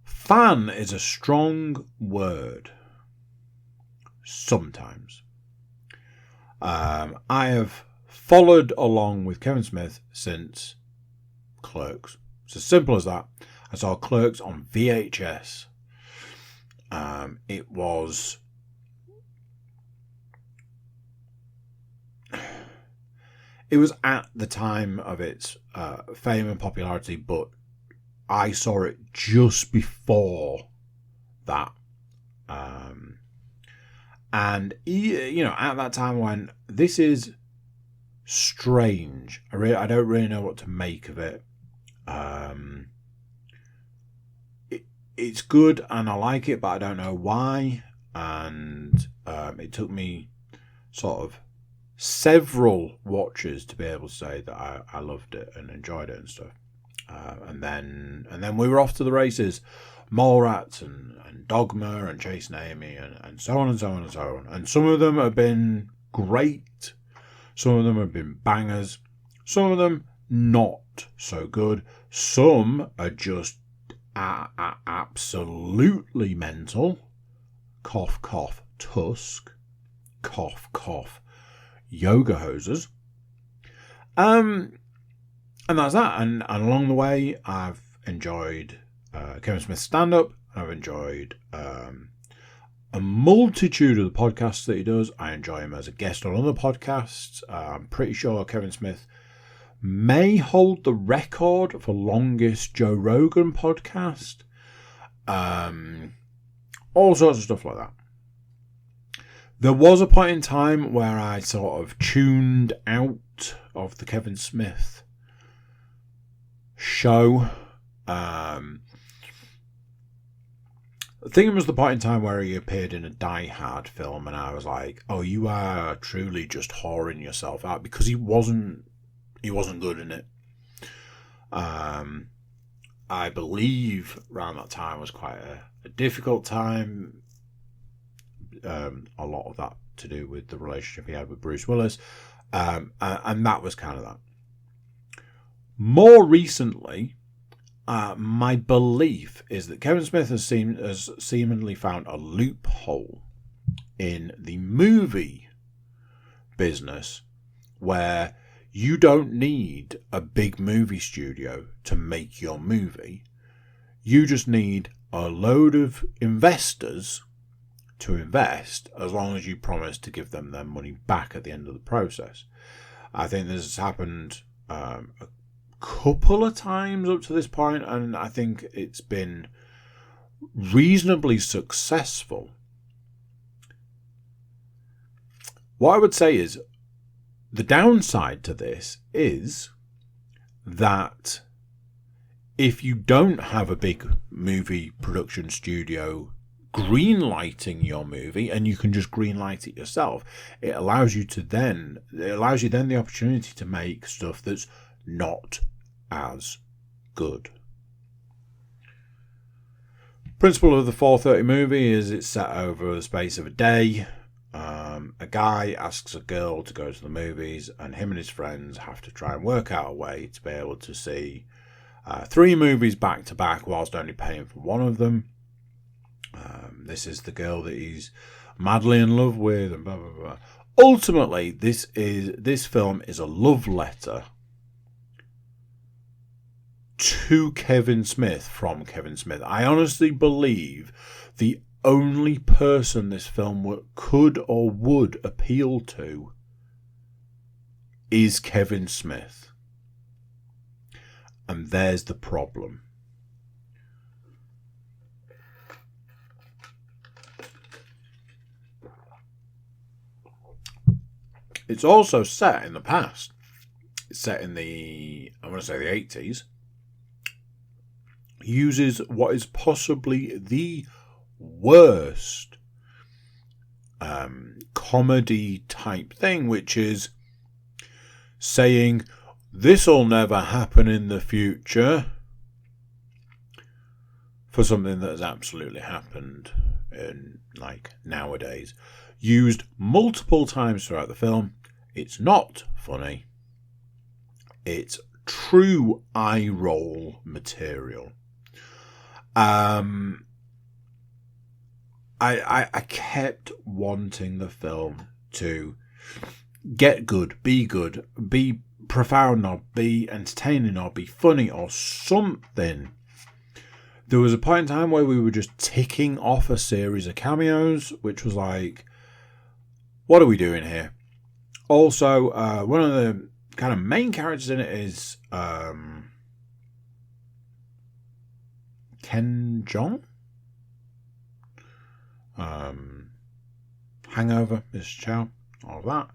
fan is a strong word sometimes. I have followed along with Kevin Smith since Clerks. It's as simple as that. I saw Clerks on VHS. It was at the time of its fame and popularity, but I saw it just before that. And, you know, at that time I went, this is strange. I don't really know what to make of it. It's good and I like it, but I don't know why. And it took me sort of several watches to be able to say that I loved it and enjoyed it and stuff. And then we were off to the races. Mallrats and Dogma and Chasing Amy and so on and so on and so on. And some of them have been great. Some of them have been bangers. Some of them not so good. Some are just absolutely mental. Cough, cough, Tusk. Cough, cough, Yoga Hosers. And that's that. And along the way, I've enjoyed Kevin Smith's stand-up. I've enjoyed a multitude of the podcasts that he does. I enjoy him as a guest on other podcasts. I'm pretty sure Kevin Smith may hold the record for longest Joe Rogan podcast. All sorts of stuff like that. There was a point in time where I sort of tuned out of the Kevin Smith show. I think it was the point in time where he appeared in a Die Hard film, and I was like, "Oh, you are truly just whoring yourself out," because he wasn't good in it. I believe around that time was quite a difficult time. A lot of that to do with the relationship he had with Bruce Willis, and that was kind of that. More recently, my belief is that Kevin Smith has seemingly found a loophole in the movie business where you don't need a big movie studio to make your movie. You just need a load of investors to invest, as long as you promise to give them their money back at the end of the process. I think this has happened a couple of times up to this point, and I think it's been reasonably successful. What I would say is the downside to this is that if you don't have a big movie production studio green-lighting your movie, and you can just green-light it yourself. It allows you then the opportunity to make stuff that's not as good. Principle of the 4:30 movie is it's set over the space of a day. A guy asks a girl to go to the movies, and him and his friends have to try and work out a way to be able to see 3 movies back to back whilst only paying for one of them. This is the girl that he's madly in love with, and blah blah blah. Ultimately, this film is a love letter to Kevin Smith from Kevin Smith. I honestly believe the only person this film could or would appeal to is Kevin Smith. And there's the problem. It's also set in the past. It's set in the 80s. Uses what is possibly the worst comedy type thing, which is saying this'll never happen in the future for something that has absolutely happened in nowadays. Used multiple times throughout the film. It's not funny. It's true eye roll material. I kept wanting the film to get good, be profound, or be entertaining, or be funny, or something. There was a point in time where we were just ticking off a series of cameos, which was like, what are we doing here? Also, one of the kind of main characters in it is Ken Jeong. Hangover, Mr. Chow, all of that.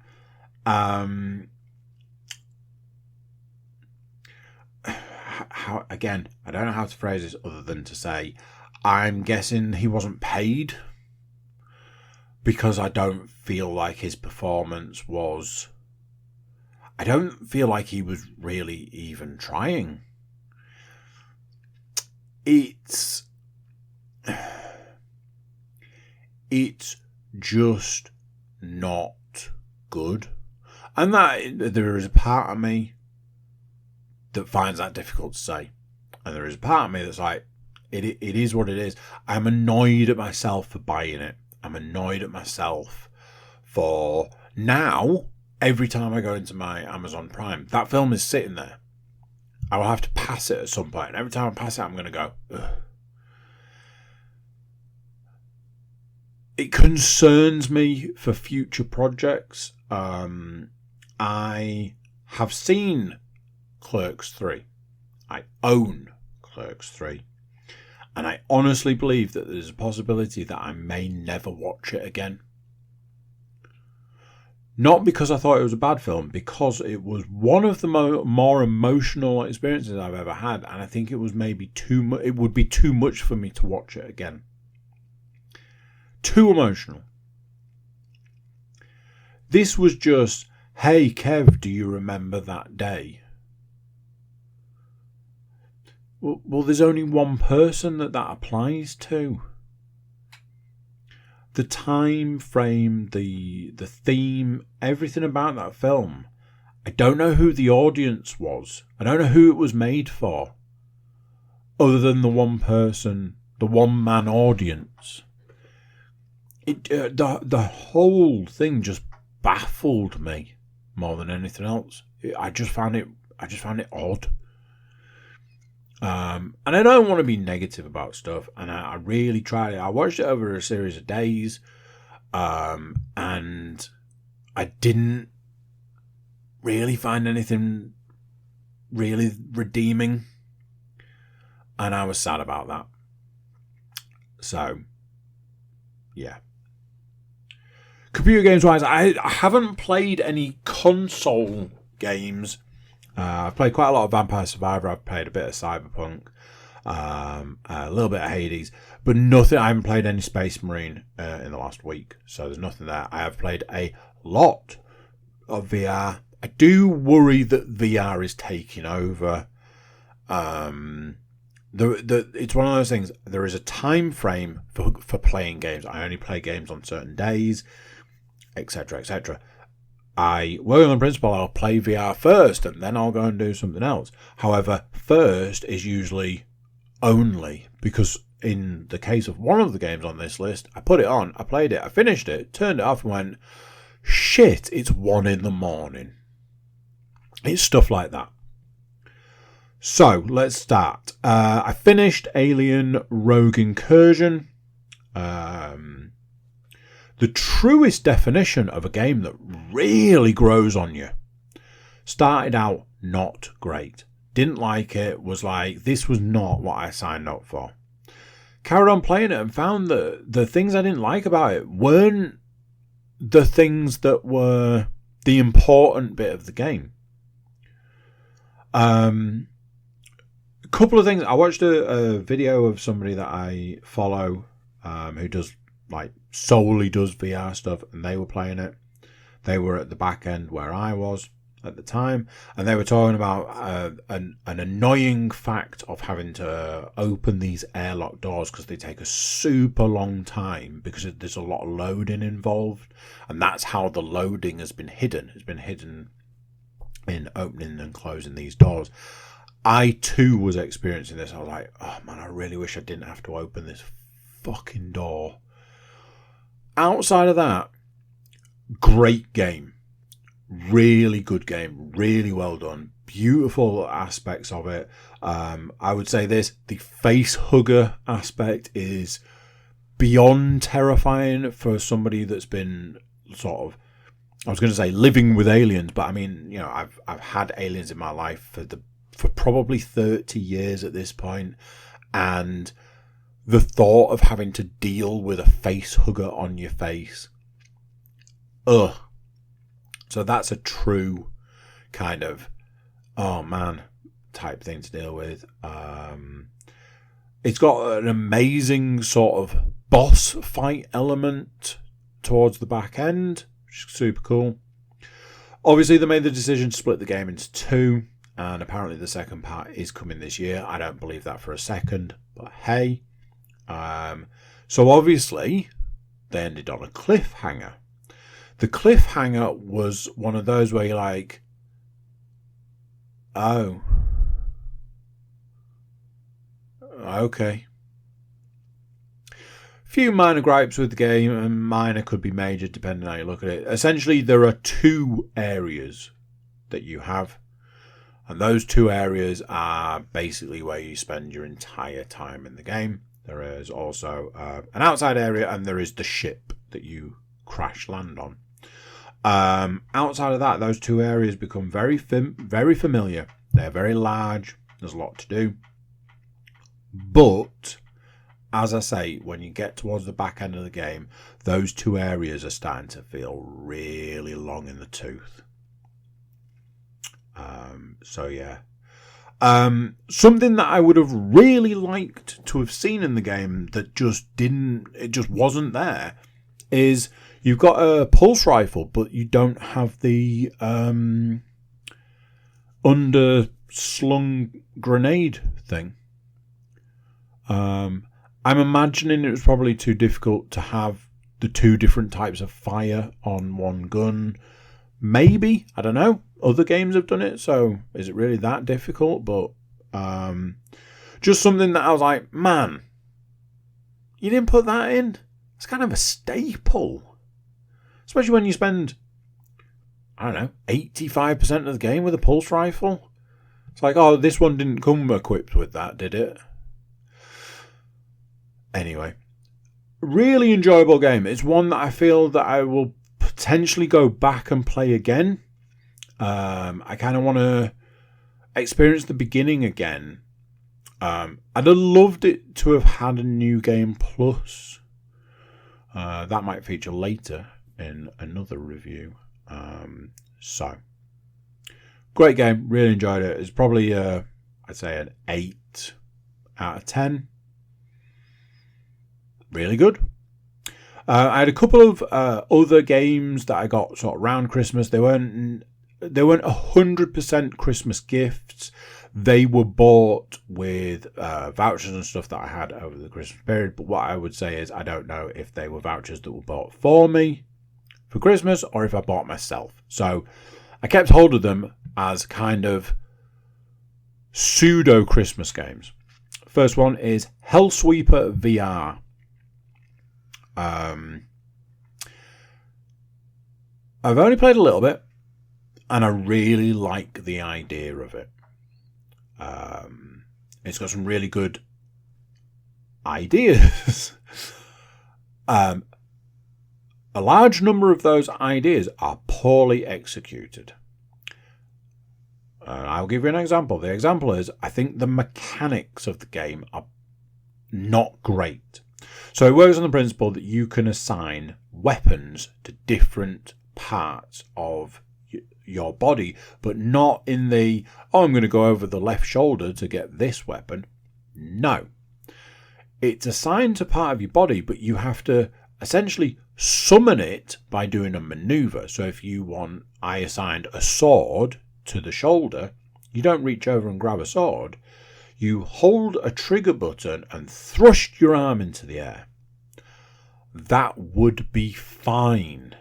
How, again, I don't know how to phrase this other than to say I'm guessing he wasn't paid, because I don't feel like his performance was... I don't feel like he was really even trying. It's just not good. And that there is a part of me that finds that difficult to say. And there is a part of me that's like, it is what it is. I'm annoyed at myself for buying it. I'm annoyed at myself for now, every time I go into my Amazon Prime, that film is sitting there. I will have to pass it at some point. And every time I pass it, I'm going to go, ugh. It concerns me for future projects. I have seen Clerks 3. I own Clerks 3. And I honestly believe that there's a possibility that I may never watch it again. Not because I thought it was a bad film, because it was one of the more emotional experiences I've ever had, and I think it was maybe too much. It would be too much for me to watch it again. Too emotional. This was just, hey Kev, do you remember that day? Well, there's only one person that applies to. The time frame, the theme, everything about that film. I don't know who the audience was. I don't know who it was made for. Other than the one person, the one-man audience. The whole thing just baffled me more than anything else. I just found it odd. And I don't want to be negative about stuff, and I really tried it. I watched it over a series of days, and I didn't really find anything really redeeming, and I was sad about that. So, yeah. Computer games wise, I haven't played any console games. I've played quite a lot of Vampire Survivor. I've played a bit of Cyberpunk. a little bit of Hades, but nothing. I haven't played any Space Marine in the last week, so there's nothing there. I have played a lot of VR. I do worry that VR is taking over. It's one of those things. There is a time frame for playing games. I only play games on certain days, etc., etc. I work on principle. I'll play VR first, and then I'll go and do something else. However, first is usually only because in the case of one of the games on this list, I put it on, I played it, I finished it, turned it off, and went, "Shit! It's 1 a.m." It's stuff like that. So, let's start. I finished Alien Rogue Incursion. The truest definition of a game that really grows on you. Started out not great. Didn't like it. Was like, this was not what I signed up for. Carried on playing it and found that the things I didn't like about it weren't the things that were the important bit of the game. A couple of things. I watched a video of somebody that I follow who does solely does VR stuff, and they were playing it. They were at the back end where I was at the time, and they were talking about an annoying fact of having to open these airlock doors because they take a super long time because there's a lot of loading involved, and that's how the loading has been hidden. It's been hidden in opening and closing these doors. I too was experiencing this. I was like, oh man, I really wish I didn't have to open this fucking door. Outside of that, great game. Really good game. Really well done. Beautiful aspects of it. I would say the face hugger aspect is beyond terrifying for somebody that's been sort of, I was going to say living with aliens, but I mean, you know, I've had aliens in my life for probably 30 years at this point, and the thought of having to deal with a face hugger on your face, ugh. So that's a true kind of, oh man, type thing to deal with. It's got an amazing sort of boss fight element towards the back end, which is super cool. Obviously, they made the decision to split the game into two, and apparently the second part is coming this year. I don't believe that for a second, but hey. So obviously, they ended on a cliffhanger. The cliffhanger was one of those where you're like, oh, okay. Few minor gripes with the game, and minor could be major depending on how you look at it. Essentially, there are two areas that you have, and those two areas are basically where you spend your entire time in the game. There is also an outside area, and there is the ship that you crash land on. Outside of that, those two areas become very familiar. They're very large. There's a lot to do. But, as I say, when you get towards the back end of the game, those two areas are starting to feel really long in the tooth. So, yeah. Something that I would have really liked to have seen in the game that it just wasn't there, is you've got a pulse rifle, but you don't have the underslung grenade thing. I'm imagining it was probably too difficult to have the two different types of fire on one gun. Maybe, I don't know. Other games have done it, so is it really that difficult? But just something that I was like, man, you didn't put that in? It's kind of a staple. Especially when you spend, I don't know, 85% of the game with a pulse rifle. It's like, oh, this one didn't come equipped with that, did it? Anyway, really enjoyable game. It's one that I feel that I will potentially go back and play again. I kind of want to experience the beginning again. I'd have loved it to have had a new game plus. That might feature later in another review. So, great game. Really enjoyed it. It's probably, I'd say, an 8 out of 10. Really good. I had a couple of other games that I got sort of around Christmas. They weren't 100% Christmas gifts. They were bought with vouchers and stuff that I had over the Christmas period. But what I would say is I don't know if they were vouchers that were bought for me for Christmas or if I bought myself. So I kept hold of them as kind of pseudo Christmas games. First one is Hellsweeper VR. I've only played a little bit, and I really like the idea of it. It's got some really good ideas. A large number of those ideas are poorly executed. I'll give you an example. The example is, I think the mechanics of the game are not great. So it works on the principle that you can assign weapons to different parts of your body, but not in the, I'm going to go over the left shoulder to get this weapon. No. It's assigned to part of your body, but you have to essentially summon it by doing a maneuver. So if you want, I assigned a sword to the shoulder, you don't reach over and grab a sword. You hold a trigger button and thrust your arm into the air. That would be fine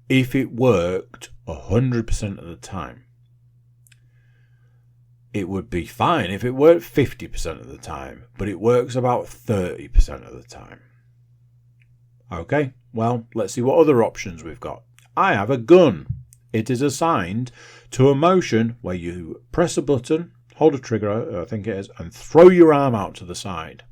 if it worked 100% of the time. It would be fine if it worked 50% of the time, but it works about 30% of the time. Okay, well, let's see what other options we've got. I have a gun. It is assigned to a motion where you press a button, hold a trigger, I think it is, and throw your arm out to the side.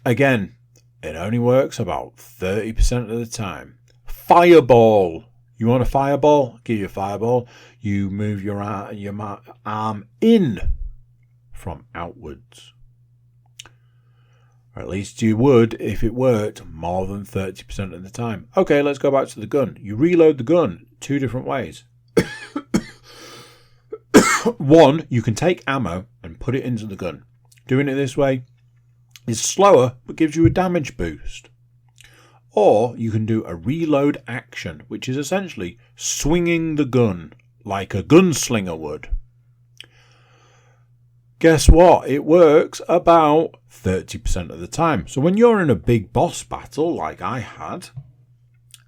Again, it only works about 30% of the time. Fireball. You want a fireball? Give you a fireball. You move your arm in from outwards. Or at least you would if it worked more than 30% of the time. Okay, let's go back to the gun. You reload the gun 2 different ways. One, you can take ammo and put it into the gun. Doing it this way is slower, but gives you a damage boost. Or you can do a reload action, which is essentially swinging the gun like a gunslinger would. Guess what? It works about 30% of the time. So when you're in a big boss battle like I had,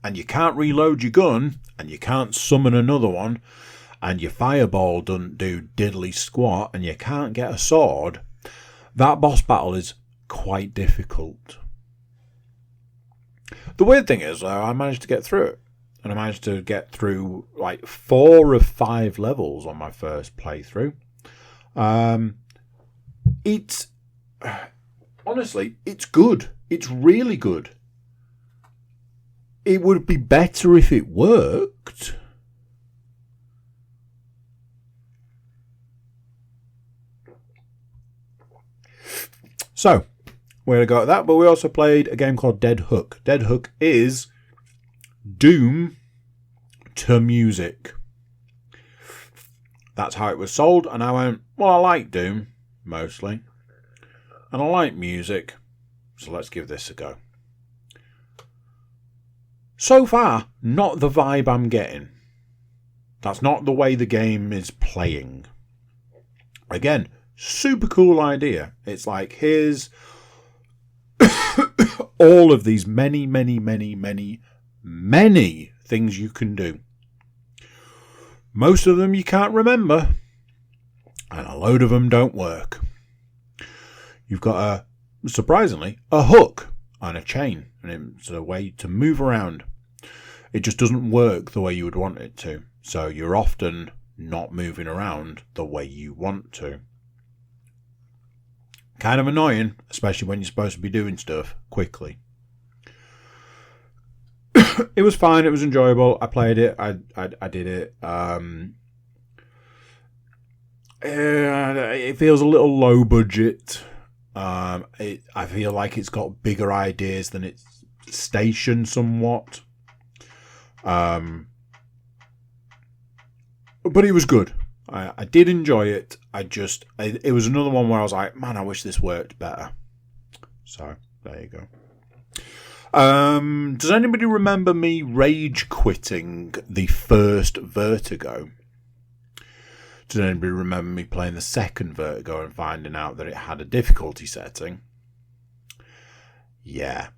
and you can't reload your gun, and you can't summon another one, and your fireball doesn't do diddly squat, and you can't get a sword, that boss battle is quite difficult. The weird thing is, though, I managed to get through it. And I managed to get through like 4 of 5 levels on my first playthrough. It's honestly, it's good. It's really good. It would be better if it worked. So, we're going to go at that, but we also played a game called Dead Hook. Dead Hook is Doom to music. That's how it was sold, and I went, well, I like Doom, mostly, and I like music, so let's give this a go. So far, not the vibe I'm getting. That's not the way the game is playing. Again, super cool idea. It's like, here's all of these many things you can do. Most of them you can't remember, and a load of them don't work. You've got surprisingly, a hook on a chain, and it's a way to move around. It just doesn't work the way you would want it to, so you're often not moving around the way you want to. Kind of annoying, especially when you're supposed to be doing stuff quickly. It was fine. It was enjoyable. I played it. I did it. It feels a little low budget. I feel like it's got bigger ideas than its station somewhat. But it was good. I did enjoy it. It was another one where I was like, man, I wish this worked better. So, there you go. Does anybody remember me rage quitting the first Vertigo? Does anybody remember me playing the second Vertigo and finding out that it had a difficulty setting? Yeah.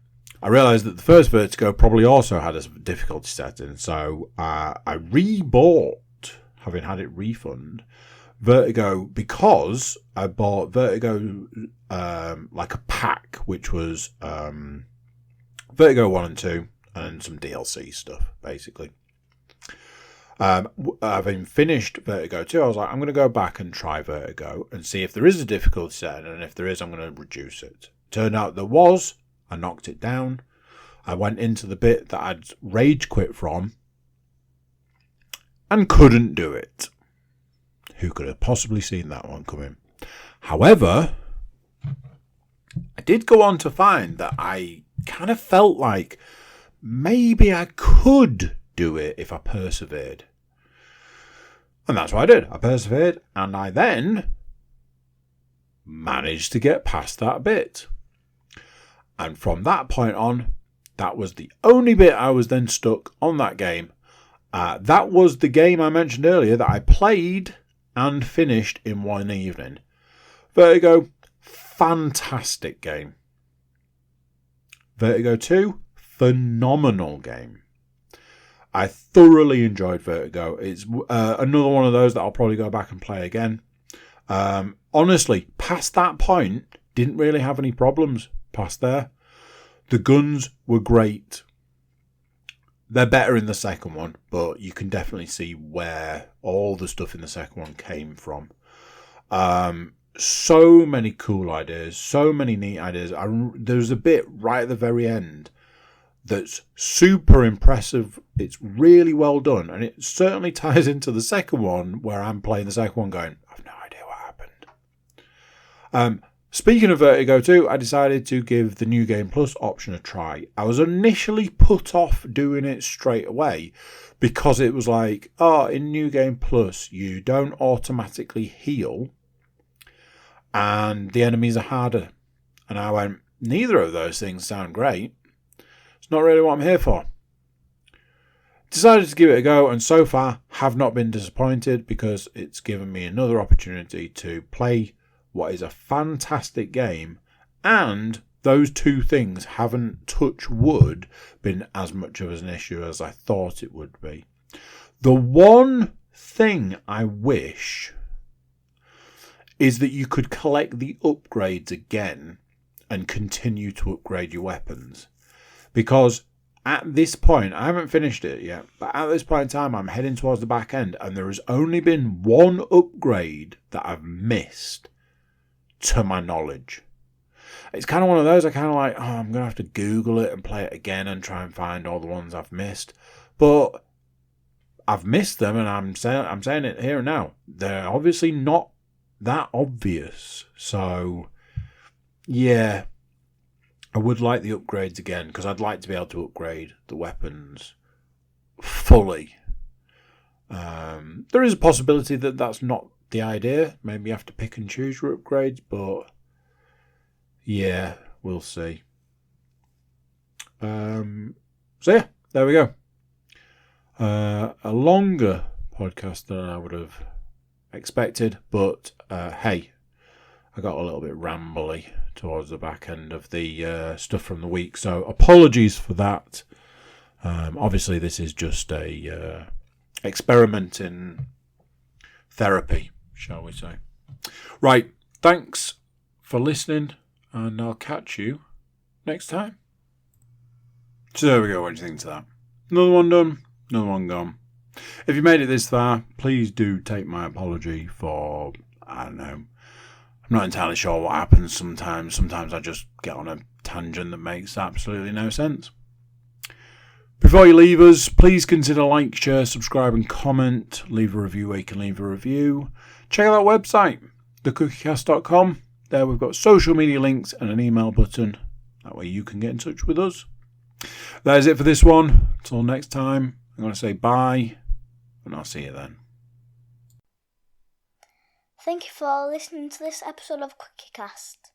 I realised that the first Vertigo probably also had a difficulty setting, so I rebought, having had it refund, Vertigo, because I bought Vertigo like a pack, which was Vertigo 1 and 2 and some DLC stuff, basically. Having finished Vertigo 2, I was like, I'm going to go back and try Vertigo and see if there is a difficulty setting, and if there is, I'm going to reduce it. Turned out there was. I knocked it down. I went into the bit that I'd rage quit from and couldn't do it. Who could have possibly seen that one coming? However, I did go on to find that I kind of felt like maybe I could do it if I persevered. And that's what I did. I persevered, and I then managed to get past that bit. And from that point on, that was the only bit I was then stuck on that game. That was the game I mentioned earlier that I played and finished in one evening. Vertigo, fantastic game. Vertigo 2, phenomenal game. I thoroughly enjoyed Vertigo. It's another one of those that I'll probably go back and play again. Honestly, past that point, didn't really have any problems past there. The guns were great. They're better in the second one, but you can definitely see where all the stuff in the second one came from. So many cool ideas, so many neat ideas. There's a bit right at the very end that's super impressive. It's really well done, and it certainly ties into the second one, where I'm playing the second one going, I've no idea what happened. Speaking of Vertigo 2, I decided to give the New Game Plus option a try. I was initially put off doing it straight away because it was like, in New Game Plus, you don't automatically heal and the enemies are harder. And I went, neither of those things sound great. It's not really what I'm here for. Decided to give it a go, and so far have not been disappointed because it's given me another opportunity to play what is a fantastic game, and those two things haven't, touch wood, been as much of an issue as I thought it would be. The one thing I wish is that you could collect the upgrades again and continue to upgrade your weapons. Because at this point, I haven't finished it yet, but at this point in time, I'm heading towards the back end, and there has only been one upgrade that I've missed to my knowledge. It's kind of one of those I kind of like, I'm going to have to Google it and play it again and try and find all the ones I've missed. But I've missed them, and I'm saying it here and now. They're obviously not that obvious. So, yeah, I would like the upgrades again, because I'd like to be able to upgrade the weapons fully. There is a possibility that that's not the idea. Maybe you have to pick and choose your upgrades, but yeah, we'll see. So yeah, there we go. A longer podcast than I would have expected, but hey, I got a little bit rambly towards the back end of the stuff from the week, so apologies for that. Obviously, this is just a experiment in therapy, shall we say. Right, thanks for listening, and I'll catch you next time. So there we go, what do you think to that? Another one done, another one gone. If you made it this far, please do take my apology for, I don't know, I'm not entirely sure what happens sometimes. Sometimes I just get on a tangent that makes absolutely no sense. Before you leave us, please consider like, share, subscribe and comment. Leave a review where you can leave a review. Check out our website, thecookiecast.com. There we've got social media links and an email button. That way you can get in touch with us. That is it for this one. Until next time, I'm going to say bye, and I'll see you then. Thank you for listening to this episode of QuickieCast.